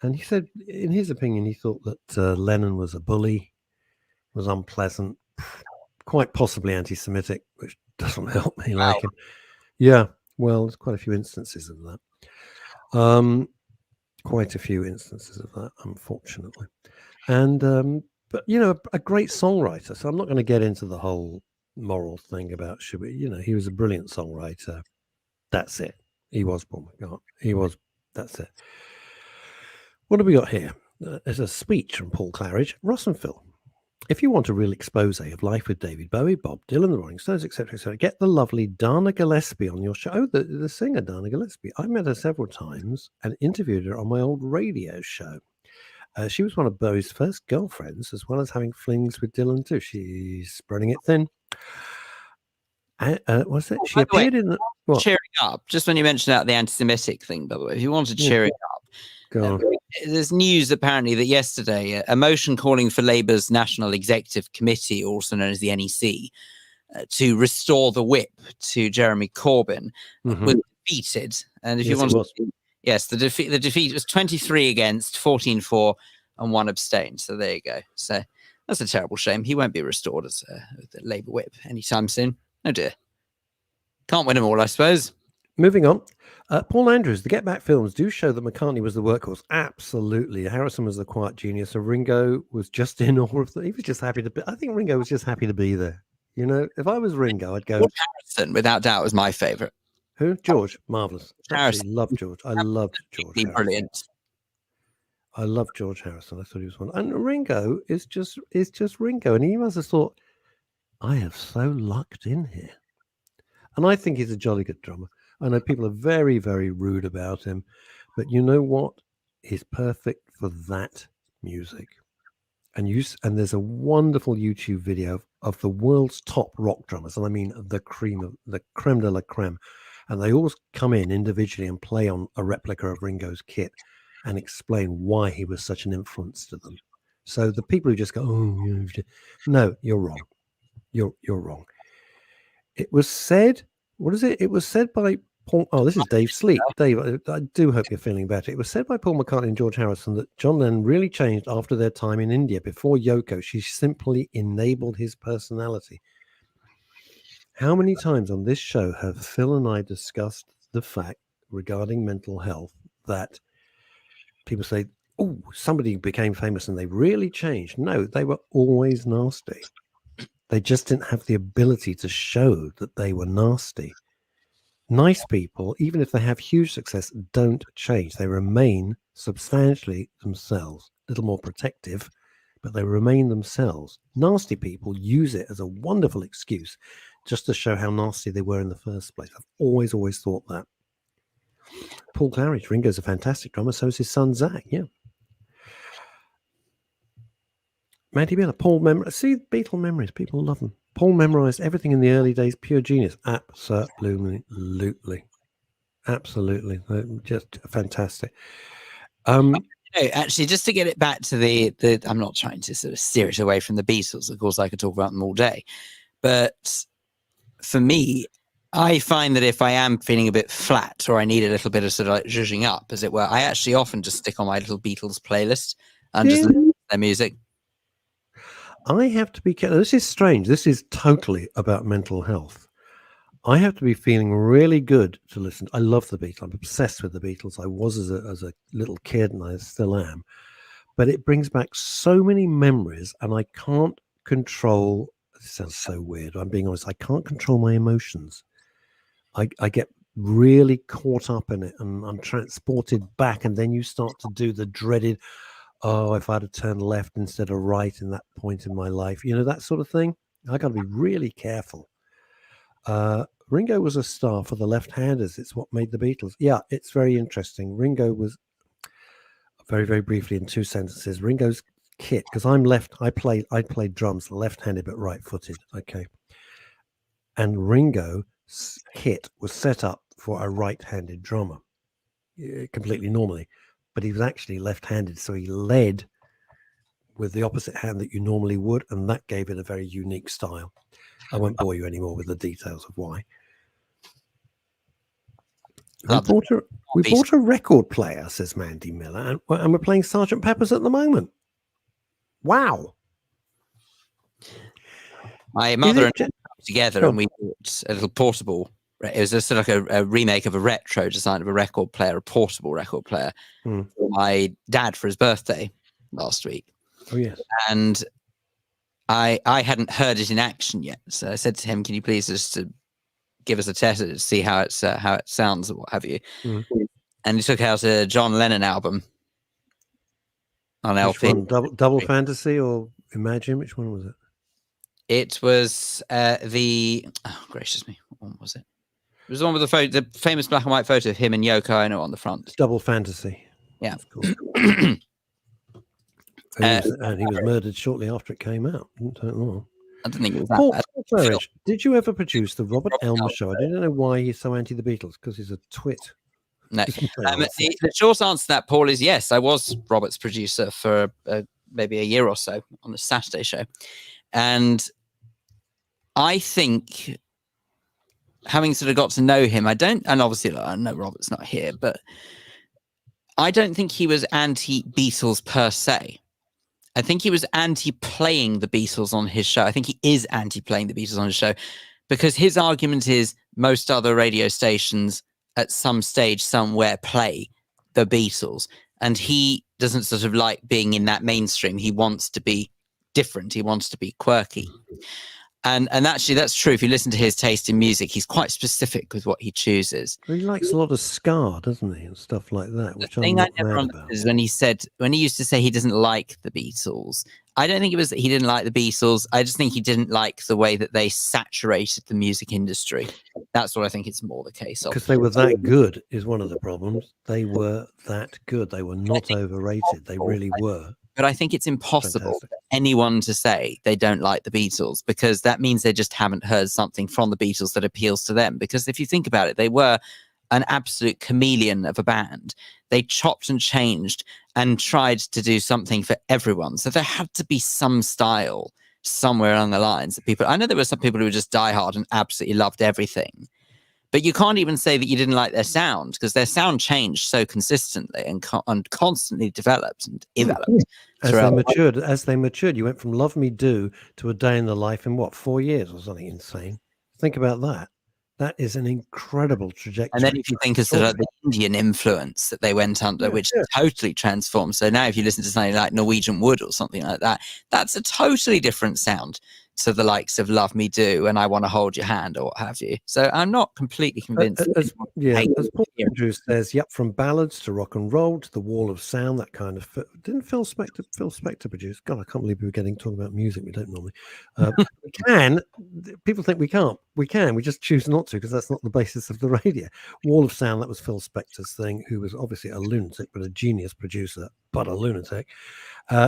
Speaker 3: and he said, in his opinion, he thought that Lennon was a bully, was unpleasant, quite possibly anti-Semitic, which doesn't help me like him. Yeah, well, there's quite a few instances of that. Quite a few instances of that, unfortunately. And but a great songwriter. So I'm not going to get into the whole moral thing about should we. He was a brilliant songwriter. That's it. He was Paul McCartney. That's it. What have we got here? There's a speech from Paul Claridge. Russ and Phil. If you want a real expose of life with David Bowie, Bob Dylan, the Rolling Stones, etc., get the lovely Dana Gillespie on your show. Oh, the singer Dana Gillespie. I met her several times and interviewed her on my old radio show. She was one of Bowie's first girlfriends, as well as having flings with Dylan too. She's spreading it thin. What's it? She appeared in the
Speaker 2: cheering up. Just when you mentioned out the anti-Semitic thing, by the way, if you wanted cheering up. There's news apparently that yesterday a motion calling for Labour's National Executive Committee, also known as the NEC, to restore the whip to Jeremy Corbyn was defeated. And if you want to, yes, the defeat was 23 against, 14 for, and 1 abstained. So there you go. So that's a terrible shame. He won't be restored as the Labour whip anytime soon. Oh dear. Can't win them all, I suppose.
Speaker 3: Moving on. Paul Andrews, the Get Back films do show that McCartney was the workhorse. Absolutely. Harrison was the quiet genius. So Ringo was just in all of them. He was just happy to be. I think Ringo was just happy to be there. If I was Ringo, I'd go.
Speaker 2: George Harrison, without doubt, was my favourite.
Speaker 3: Who? George. Marvellous.
Speaker 2: Harrison.
Speaker 3: Loved George. I loved George.
Speaker 2: Brilliant.
Speaker 3: I loved George Harrison. I thought he was one. And Ringo is just Ringo. And he must have thought, I have so lucked in here. And I think he's a jolly good drummer. I know people are very, very rude about him, but you know what? He's perfect for that music. And there's a wonderful YouTube video of the world's top rock drummers, and I mean the creme de la creme. And they all come in individually and play on a replica of Ringo's kit and explain why he was such an influence to them. So the people who just go, oh, no, you're wrong. You're wrong. It was said. What is it? It was said by Paul. Oh, this is Dave Sleep. Dave, I do hope you're feeling better. It was said by Paul McCartney and George Harrison that John Lennon really changed after their time in India. Before Yoko, she simply enabled his personality. How many times on this show have Phil and I discussed the fact regarding mental health that people say, oh, somebody became famous and they really changed? No, they were always nasty. They just didn't have the ability to show that they were nasty. Nice people, even if they have huge success, don't change. They remain substantially themselves, a little more protective, but they remain themselves. Nasty people use it as a wonderful excuse just to show how nasty they were in the first place. I've always thought that. Paul Claridge, Ringo's a fantastic drummer, so is his son Zach, yeah. Matty Miller, Paul see Beatle memories. People love them. Paul memorized everything in the early days. Pure genius. Absolutely. Just fantastic.
Speaker 2: Actually, just to get it back to the I'm not trying to sort of steer it away from the Beatles. Of course, I could talk about them all day. But for me, I find that if I am feeling a bit flat or I need a little bit of sort of like zhuzhing up, as it were, I actually often just stick on my little Beatles playlist and just listen to their music.
Speaker 3: I have to be careful. This is strange. This is totally about mental health. I have to be feeling really good to listen. I love the Beatles. I'm obsessed with the Beatles. I was as a little kid, and I still am. But it brings back so many memories, and I can't control. This sounds so weird. I'm being honest. I can't control my emotions. I get really caught up in it, and I'm transported back. And then you start to do the dreaded, oh, if I'd have turned left instead of right in that point in my life, you know, that sort of thing. I got to be really careful. Ringo was a star for the left-handers. It's what made the Beatles. Yeah, it's very interesting. Ringo was, very, very briefly in 2 sentences, Ringo's kit, because I'm left, I played drums left-handed but right-footed. Okay. And Ringo's kit was set up for a right-handed drummer, completely normally, but he was actually left-handed, so he led with the opposite hand that you normally would, and that gave it a very unique style. I won't bore you anymore with the details of why. We bought a record player, says Mandy Miller, and we're playing Sgt. Pepper's at the moment. Wow.
Speaker 2: My mother and I got together and we bought a little portable. It was just like a remake of a retro design of a record player, a portable record player, for my dad for his birthday last week.
Speaker 3: Oh, yes.
Speaker 2: And I hadn't heard it in action yet. So I said to him, can you please just give us a test to see how it sounds or what have you? And he took out a John Lennon album on LP.
Speaker 3: Double Fantasy or Imagine? Which one was it?
Speaker 2: It was gracious me, what one was it? It was the one with the famous black and white photo of him and Yoko Ono on the front.
Speaker 3: Double Fantasy.
Speaker 2: Yeah.
Speaker 3: Of course. And he was murdered shortly after it came out. I don't know.
Speaker 2: I don't think it was that
Speaker 3: Paul
Speaker 2: bad.
Speaker 3: Farish, did you ever produce the Robert Elmer show? I didn't know why he's so anti the Beatles, because he's a twit.
Speaker 2: No. The short answer to that, Paul, is yes. I was Robert's producer for maybe a year or so on the Saturday show. And I think, having sort of got to know him, and obviously I know Robert's not here, but I don't think he was anti-Beatles per se. I think he was anti-playing the Beatles on his show. I think he is anti-playing the Beatles on his show because his argument is most other radio stations at some stage somewhere play the Beatles. And he doesn't sort of like being in that mainstream. He wants to be different. He wants to be quirky. And actually, that's true. If you listen to his taste in music, he's quite specific with what he chooses.
Speaker 3: He likes a lot of ska, doesn't he, and stuff like that. Which
Speaker 2: the thing I never understood is when he used to say he doesn't like the Beatles. I don't think it was that he didn't like the Beatles. I just think he didn't like the way that they saturated the music industry. That's what I think it's more the case of.
Speaker 3: Because they were that good is one of the problems. They were that good. They were not overrated. They really were.
Speaker 2: But I think it's impossible for anyone to say they don't like the Beatles, because that means they just haven't heard something from the Beatles that appeals to them. Because if you think about it, they were an absolute chameleon of a band. They chopped and changed and tried to do something for everyone. So there had to be some style somewhere along the lines that people... I know there were some people who were just diehard and absolutely loved everything. But you can't even say that you didn't like their sound, because their sound changed so consistently and constantly developed and developed.
Speaker 3: As they matured, you went from Love Me Do to A Day in the Life in 4 years or something insane. Think about that. That is an incredible trajectory.
Speaker 2: And then if you think of sort of the Indian influence that they went under, which totally transformed. So now if you listen to something like Norwegian Wood or something like that, that's a totally different sound to the likes of Love Me Do and I Want to Hold Your Hand or what have you. So I'm not completely convinced.
Speaker 3: As Paul Andrew says, from ballads to rock and roll to the wall of sound, that kind of... Didn't Phil Spector produce? God, I can't believe we were talking about music. We don't normally. We can. People think we can't. We can. We just choose not to, because that's not the basis of the radio. Wall of Sound, that was Phil Spector's thing, who was obviously a lunatic, but a genius producer, but a lunatic.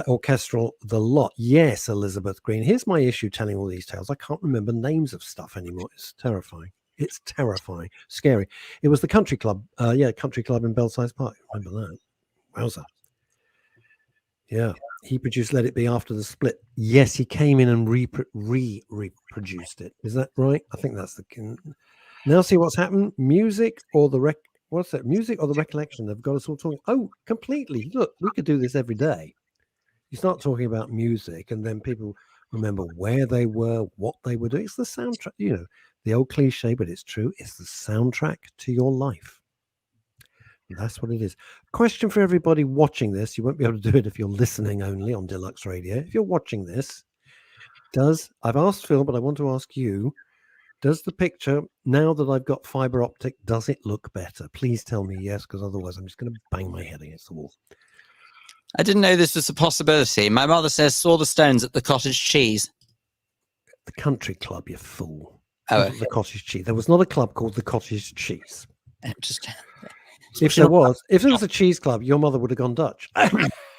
Speaker 3: Orchestral, the lot. Yes, Elizabeth Green. Here's my issue telling all these tales. I can't remember names of stuff anymore. It's terrifying. It's terrifying. Scary. It was the Country Club. Country Club in Belsize Park. Remember that? Wowza. Yeah. He produced Let It Be after the split. Yes, he came in and reproduced it. Is that right? I think that's the... Now see what's happened? Music or the What's that? Music or the recollection? They've got us all talking. Oh, completely. Look, we could do this every day. You start talking about music and then people remember where they were, what they were doing. It's the soundtrack, the old cliche, but it's true. It's the soundtrack to your life. That's what it is. Question for everybody watching this. You won't be able to do it if you're listening only on Deluxe Radio. If you're watching this, I've asked Phil, but I want to ask you, does the picture, now that I've got fiber optic, does it look better? Please tell me yes, because otherwise I'm just going to bang my head against the wall.
Speaker 2: I didn't know this was a possibility. My mother says saw the Stones at the cottage cheese.
Speaker 3: The country club, you fool.
Speaker 2: Oh,
Speaker 3: The cottage cheese. There was not a club called the cottage cheese.
Speaker 2: just
Speaker 3: If there was a cheese club, your mother would have gone Dutch.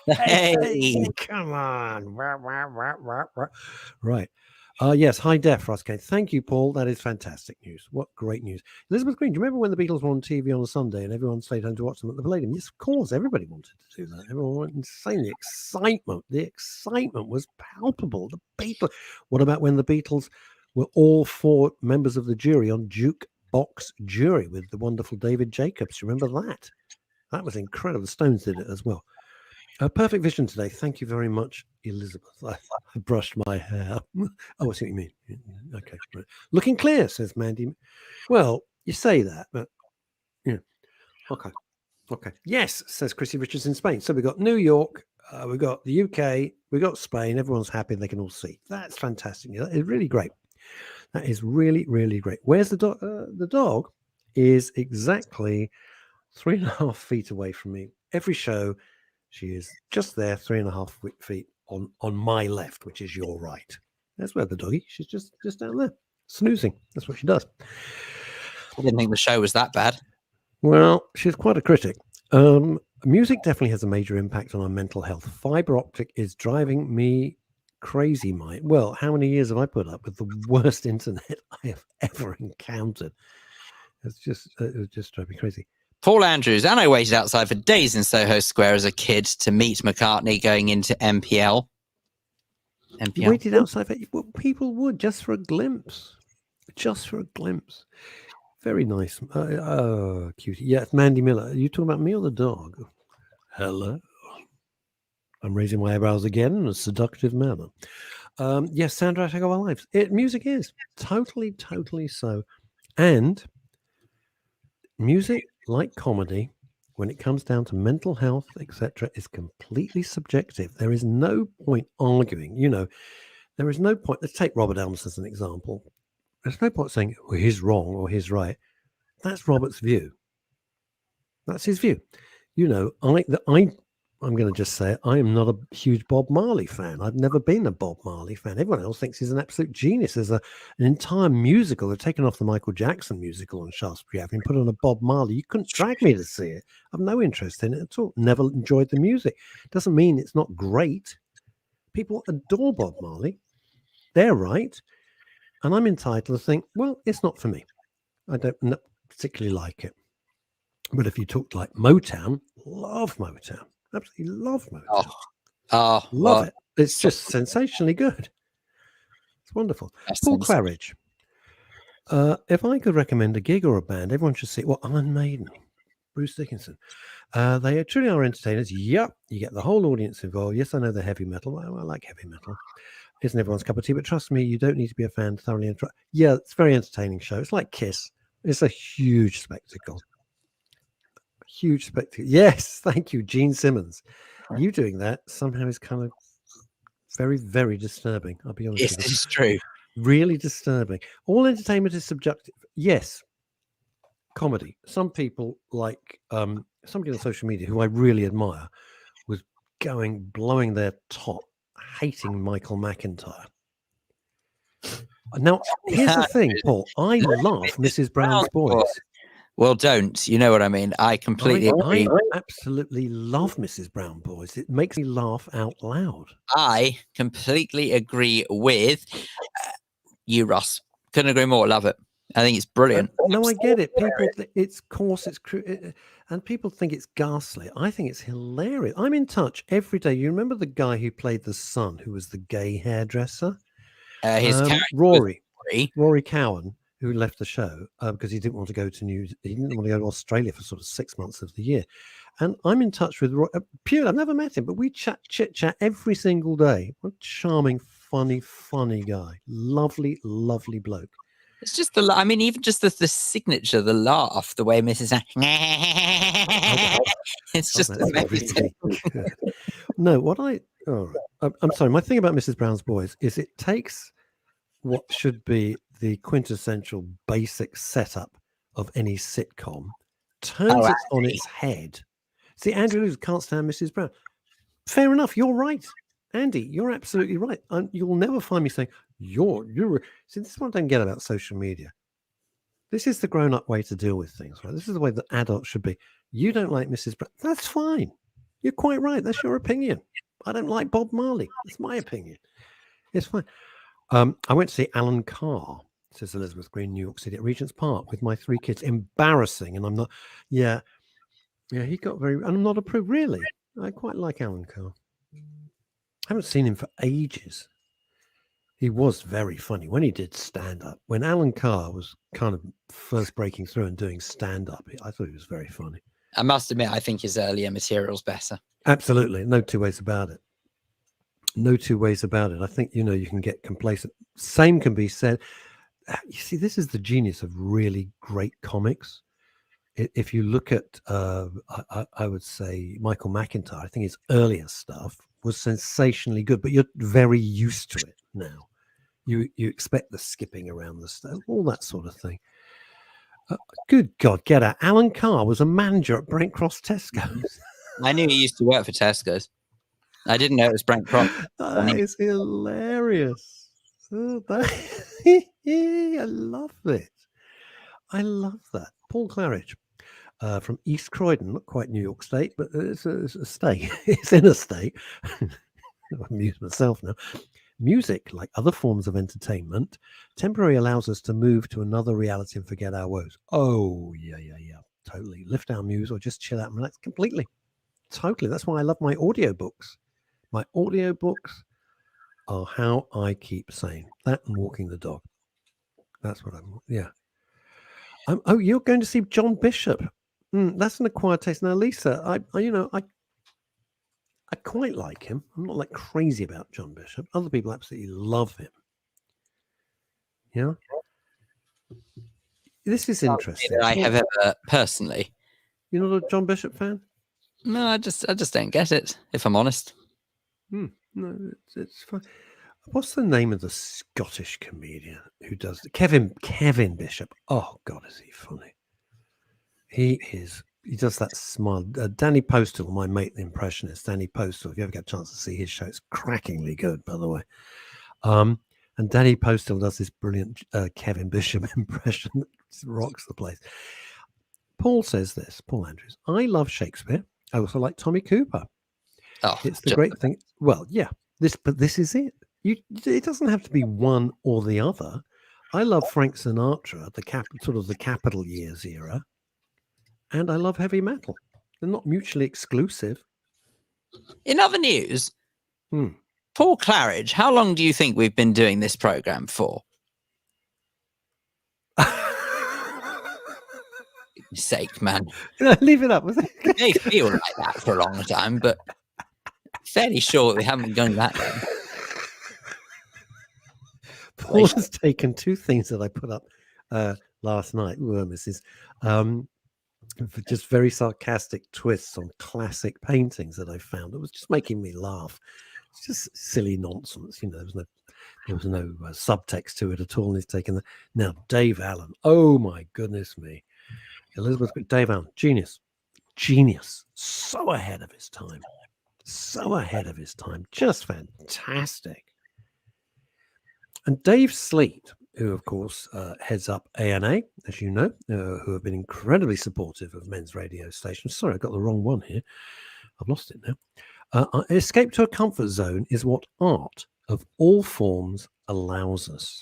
Speaker 2: hey.
Speaker 3: Come on. Right. Yes, high def, Russ. Thank you, Paul. That is fantastic news. What great news. Elizabeth Green, do you remember when the Beatles were on TV on a Sunday and everyone stayed home to watch them at the Palladium? Yes, of course. Everybody wanted to do that. Everyone went insane. The excitement was palpable. The Beatles. What about when the Beatles were all 4 members of the jury on Jukebox Jury with the wonderful David Jacobs? Remember that? That was incredible. The Stones did it as well. Perfect vision today. Thank you very much, Elizabeth. I brushed my hair. Oh, I see what you mean. Okay. Right. Looking clear, says Mandy. Well, you say that, but yeah. Okay. Yes, says Chrissy Richards in Spain. So we've got New York, we've got the UK, we've got Spain. Everyone's happy. They can all see. That's fantastic. That is really great. That is really, really great. Where's the dog? The dog is exactly 3.5 feet away from me. Every show, she is just there, 3.5 feet on my left, which is your right. That's where the doggy. She's just down there, snoozing. That's what she does.
Speaker 2: I didn't think the show was that bad.
Speaker 3: Well, she's quite a critic. Music definitely has a major impact on our mental health. Fiber optic is driving me crazy, Mike. Well, how many years have I put up with the worst internet I have ever encountered? It was just driving me crazy.
Speaker 2: Paul Andrews, and I waited outside for days in Soho Square as a kid to meet McCartney going into MPL.
Speaker 3: You waited outside for people would just for a glimpse. Very nice. Oh, cutie. Yeah, it's Mandy Miller. Are you talking about me or the dog? Hello. I'm raising my eyebrows again in a seductive manner. Yes, soundtrack of our lives. Music is totally so. And music, like comedy, when it comes down to mental health, etc., is completely subjective. There is no point arguing. There is no point. Let's take Robert Elms as an example. There's no point saying, well, he's wrong or he's right. That's Robert's view. That's his view. I'm going to just say it, I am not a huge Bob Marley fan. I've never been a Bob Marley fan. Everyone else thinks he's an absolute genius. There's an entire musical. They've taken off the Michael Jackson musical on Shaftesbury Avenue and put on a Bob Marley. You couldn't drag me to see it. I've no interest in it at all. Never enjoyed the music. Doesn't mean it's not great. People adore Bob Marley. They're right. And I'm entitled to think, well, it's not for me. I don't particularly like it. But if you talk like Motown, love Motown. Absolutely love Motown. Love it. It's just sensationally good. It's wonderful. Paul Claridge. If I could recommend a gig or a band, everyone should see. Well, Iron Maiden, Bruce Dickinson. They truly are entertainers. Yep. You get the whole audience involved. Yes, I know they're heavy metal. I like heavy metal. Isn't everyone's cup of tea, but trust me, you don't need to be a fan to thoroughly enjoy. Yeah, it's a very entertaining show. It's like Kiss. It's a huge spectacle. Yes, thank you, Gene Simmons. You doing that somehow is kind of very, very disturbing. I'll be honest with you.
Speaker 2: Yes, it's true.
Speaker 3: Really disturbing. All entertainment is subjective. Yes, comedy. Some people like somebody on social media who I really admire was blowing their top, hating Michael McIntyre. Now, here's the thing, Paul. I love Mrs. Brown's Boys.
Speaker 2: Well, don't. You know what I mean? I completely agree.
Speaker 3: I absolutely love Mrs. Brown Boys. It makes me laugh out loud.
Speaker 2: I completely agree with you, Russ. Couldn't agree more. Love it. I think it's brilliant.
Speaker 3: No, I get it. And people think it's ghastly. I think it's hilarious. I'm in touch every day. You remember the guy who played the son, who was the gay hairdresser?
Speaker 2: His
Speaker 3: Rory Cowan, who left the show because he didn't want to go to Australia for sort of 6 months of the year. And I'm in touch with Roy. I've never met him, but we chit chat every single day. What a charming, funny guy. Lovely bloke.
Speaker 2: It's just even just the signature, the laugh, the way Mrs. It's just amazing.
Speaker 3: No, I'm sorry. My thing about Mrs. Brown's Boys is it takes what should be the quintessential basic setup of any sitcom, turns it on its head. See, Andrew Lewis can't stand Mrs. Brown. fair enough. You're right, Andy. You're absolutely right. You'll never find me saying you're. See, this is what I don't get about social media. This is the grown-up way to deal with things, right? This is the way that adults should be. You don't like Mrs. Brown. That's fine. You're quite right. That's your opinion. I don't like Bob Marley. That's my opinion. It's fine. I went to see Alan Carr, says Elizabeth Green, New York City, at Regent's Park with my 3 kids. Embarrassing. And I'm not, yeah, he got very, and I'm not approved. Really? I quite like Alan Carr. I haven't seen him for ages. He was very funny when he did stand-up. When Alan Carr was kind of first breaking through and doing stand-up, I thought he was very funny.
Speaker 5: I must admit, I think his earlier material's better.
Speaker 3: Absolutely. No two ways about it. No two ways about it. I think, you can get complacent. Same can be said. You see, this is the genius of really great comics. If you look at, I would say, Michael McIntyre, I think his earlier stuff was sensationally good, but you're very used to it now. You expect the skipping around the stuff, all that sort of thing. Good God, get out. Alan Carr was a manager at Brent Cross Tesco's.
Speaker 5: I knew he used to work for Tesco's. I didn't know it was Brent Cross.
Speaker 3: That is hilarious. I love it. I love that. Paul Claridge from East Croydon, not quite New York State, but it's a state. It's in a state. I amuse myself now. Music, like other forms of entertainment, temporarily allows us to move to another reality and forget our woes. Oh, yeah. Totally. Lift our muse or just chill out and relax completely. Totally. That's why I love my audiobooks. My audiobooks are how I keep sane. That and walking the dog. That's what yeah. You're going to see John Bishop. That's an acquired taste. Now, Lisa, I quite like him. I'm not like crazy about John Bishop. Other people absolutely love him. Yeah. This is interesting.
Speaker 5: I have ever personally.
Speaker 3: You're not a John Bishop fan?
Speaker 5: No, I just don't get it, if I'm honest.
Speaker 3: No, it's fine. What's the name of the Scottish comedian who does Kevin Bishop? Oh God, is he funny? He does that smile. Danny Postal, my mate, the impressionist, Danny Postal. If you ever get a chance to see his show, it's crackingly good, by the way. And Danny Postal does this brilliant Kevin Bishop impression that rocks the place. Paul says this, Paul Andrews, I love Shakespeare. I also like Tommy Cooper.
Speaker 5: Oh,
Speaker 3: it's the great thing. Well, yeah, this is it. It doesn't have to be one or the other. I love Frank Sinatra, the Capital Years era, and I love heavy metal. They're not mutually exclusive.
Speaker 5: In other news, Paul Claridge, how long do you think we've been doing this program for? Sake, man.
Speaker 3: Leave it up.
Speaker 5: It may feel like that for a long time, but fairly sure we haven't been going that long.
Speaker 3: Paul has taken 2 things that I put up last night, Mrs. For just very sarcastic twists on classic paintings that I found. It was just making me laugh. It's just silly nonsense, there was no subtext to it at all. And he's taken that. Now, Dave Allen. Oh my goodness me. Elizabeth, Dave Allen, genius, so ahead of his time, just fantastic. And Dave Sleet, who of course heads up ANA, as you know, who have been incredibly supportive of men's radio stations. Sorry, I got the wrong one here. I've lost it now. Escape to a comfort zone is what art of all forms allows us.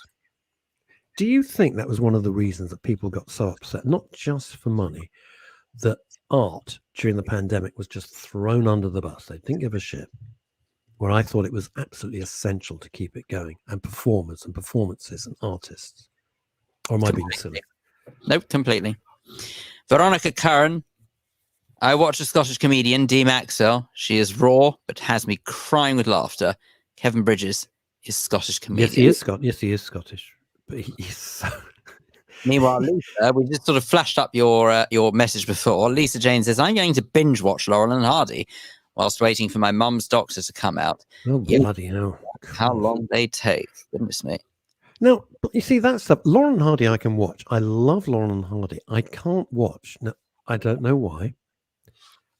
Speaker 3: Do you think that was one of the reasons that people got so upset, not just for money, that art during the pandemic was just thrown under the bus? They didn't give a shit. Where I thought it was absolutely essential to keep it going, and performers and performances and artists. Or am I being silly?
Speaker 5: Nope, completely. Veronica Curran. I watched a Scottish comedian, Dee Maxwell. She is raw, but has me crying with laughter. Kevin Bridges is Scottish comedian.
Speaker 3: Yes, he is Scottish. But he's so...
Speaker 5: Meanwhile, Lisa, we just sort of flashed up your message before. Lisa Jane says, I'm going to binge watch Laurel and Hardy whilst waiting for my mum's doctor to come out.
Speaker 3: Oh, bloody hell.
Speaker 5: How long they take. Goodness me.
Speaker 3: Now, you see, that stuff, Laurel and Hardy I can watch. I love Laurel and Hardy. I can't watch. Now, I don't know why.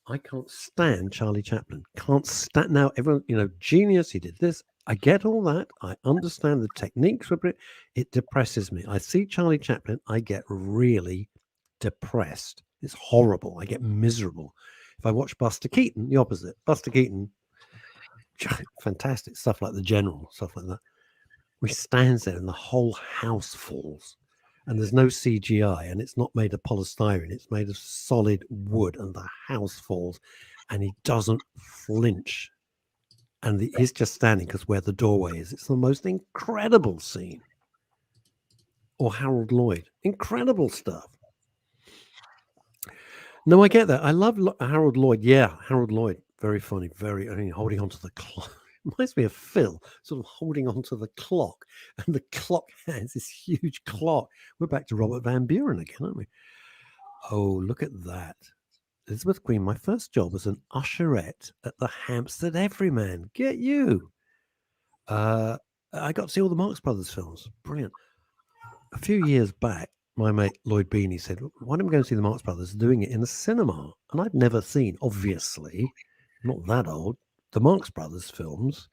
Speaker 3: I can't stand Charlie Chaplin. Can't stand now. Everyone, genius. He did this. I get all that. I understand the techniques of it. It depresses me. I see Charlie Chaplin. I get really depressed. It's horrible. I get miserable. If I watch Buster Keaton, the opposite. Buster Keaton, fantastic stuff like The General, stuff like that. He stands there and the whole house falls. And there's no CGI, and it's not made of polystyrene. It's made of solid wood, and the house falls, and he doesn't flinch. And he's just standing because where the doorway is. It's the most incredible scene. Or Harold Lloyd. Incredible stuff. No, I get that. I love Harold Lloyd. Yeah, Harold Lloyd. Very funny. Holding onto the clock. Reminds me of Phil, sort of holding onto the clock, and the clock has this huge clock. We're back to Robert Van Buren again, aren't we? Oh, look at that. Elizabeth Queen, my first job was an usherette at the Hampstead Everyman. Get you. I got to see all the Marx Brothers films. Brilliant. A few years back, my mate Lloyd Beanie said, why don't we go and see the Marx Brothers doing it in a cinema? And I'd never seen, obviously, not that old, the Marx Brothers films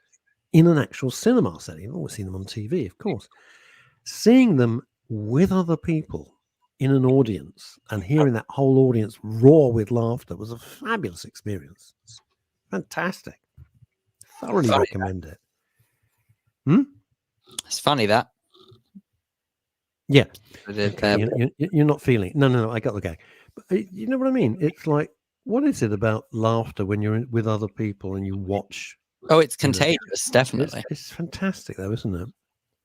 Speaker 3: in an actual cinema setting. I've always seen them on TV, of course. Seeing them with other people in an audience and hearing that whole audience roar with laughter was a fabulous experience. Fantastic. Thoroughly recommend it.
Speaker 5: It's funny that.
Speaker 3: Yeah. Okay. You're not feeling it. No. I got the gag. But you know what I mean? It's like, what is it about laughter when you're with other people and you watch?
Speaker 5: Oh, it's contagious, definitely.
Speaker 3: It's fantastic, though, isn't it? Are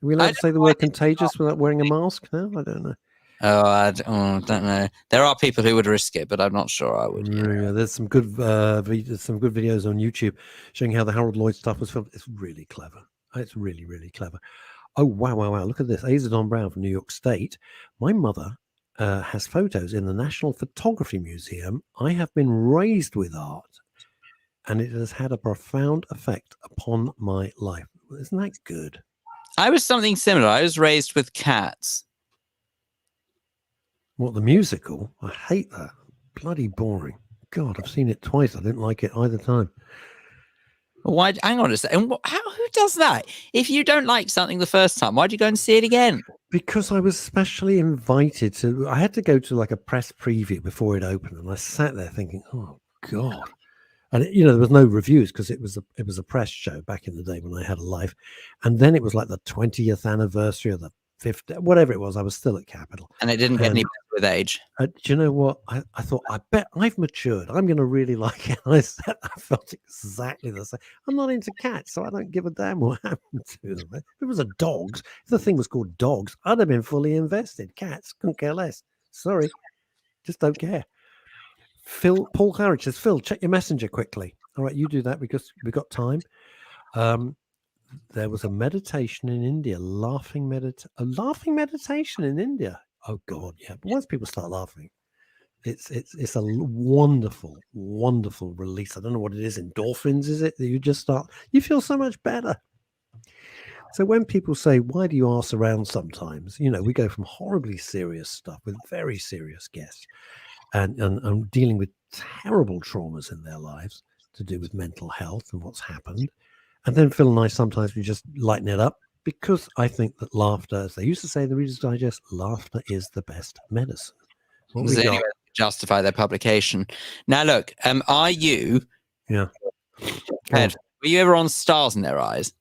Speaker 3: we allowed to say the word contagious without wearing a mask now? I don't know.
Speaker 5: I don't know. There are people who would risk it, but I'm not sure I would.
Speaker 3: Yeah, there's some good videos on YouTube showing how the Harold Lloyd stuff was filmed. It's really clever. It's really, really clever. Oh, wow. Look at this. Azadon Brown from New York State. My mother has photos in the National Photography Museum. I have been raised with art, and it has had a profound effect upon my life. Isn't that good?
Speaker 5: I was something similar. I was raised with cats.
Speaker 3: What, the musical? I hate that. Bloody boring. God, I've seen it twice. I didn't like it either time.
Speaker 5: Why? Hang on a second. Who does that? If you don't like something the first time, why'd you go and see it again?
Speaker 3: Because I was specially invited to. I had to go to like a press preview before it opened, and I sat there thinking, "Oh God!" And there was no reviews because it was a press show back in the day when I had a life, and then it was like the 20th anniversary of the 50th, whatever it was. I was still at Capitol,
Speaker 5: and it didn't get any better with age.
Speaker 3: Do you know what? I thought, I bet I've matured. I'm going to really like it. I felt exactly the same. I'm not into cats, so I don't give a damn what happened to them. If it was a dogs, if the thing was called dogs, I'd have been fully invested. Cats, couldn't care less. Sorry, just don't care. Paul Harridge says, Phil, check your messenger quickly. All right, you do that because we've got time. There was a meditation in India, a laughing meditation in India. Oh God, yeah. But once people start laughing, it's a wonderful, wonderful release. I don't know what it is. Endorphins, is it? That you feel so much better. So when people say, why do you arse around sometimes? We go from horribly serious stuff with very serious guests and dealing with terrible traumas in their lives to do with mental health and what's happened. And then Phil and I, sometimes we just lighten it up because I think that laughter, as they used to say in the Reader's Digest, laughter is the best medicine.
Speaker 5: Justify their publication. Now, look, are you...
Speaker 3: Yeah.
Speaker 5: Were you ever on Stars in Their Eyes?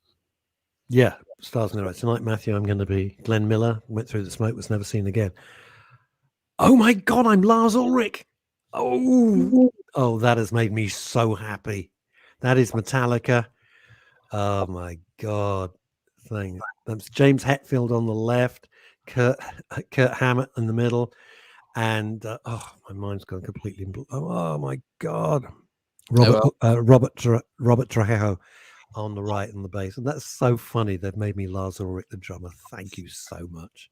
Speaker 3: Yeah, Stars in Their Eyes. Tonight, Matthew, I'm going to be Glenn Miller, went through the smoke, was never seen again. Oh my God, I'm Lars Ulrich. Oh, that has made me so happy. That is Metallica. Oh my God. That's James Hetfield on the left, Kurt Hammett in the middle, and my mind's gone completely. Oh my God. Robert Trejo on the right and the bass. And that's so funny. They've made me Lars Ulrich, the drummer. Thank you so much.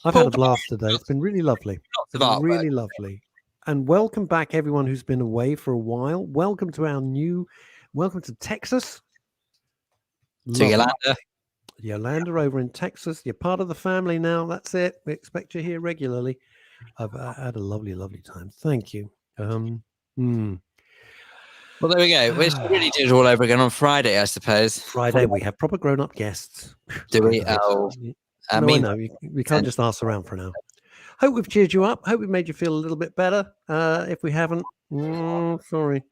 Speaker 3: I've had a blast today. It's been really lovely. Really lovely. And welcome back, everyone who's been away for a while. Welcome to Texas.
Speaker 5: To
Speaker 3: Yolanda over in Texas. You're part of the family now. That's it. We expect you here regularly. I've had a lovely, lovely time. Thank you. Hmm.
Speaker 5: Well, there we go. We should really do it all over again on Friday, I suppose.
Speaker 3: Friday, we have proper grown-up guests.
Speaker 5: Do we?
Speaker 3: Good
Speaker 5: Oh,
Speaker 3: grief.
Speaker 5: I
Speaker 3: No,
Speaker 5: mean,
Speaker 3: I know. We can't just ask around for now. Hope we've cheered you up. Hope we've made you feel a little bit better. If we haven't, sorry.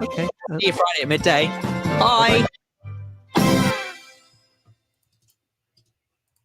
Speaker 3: Okay.
Speaker 5: see you Friday at midday. Bye.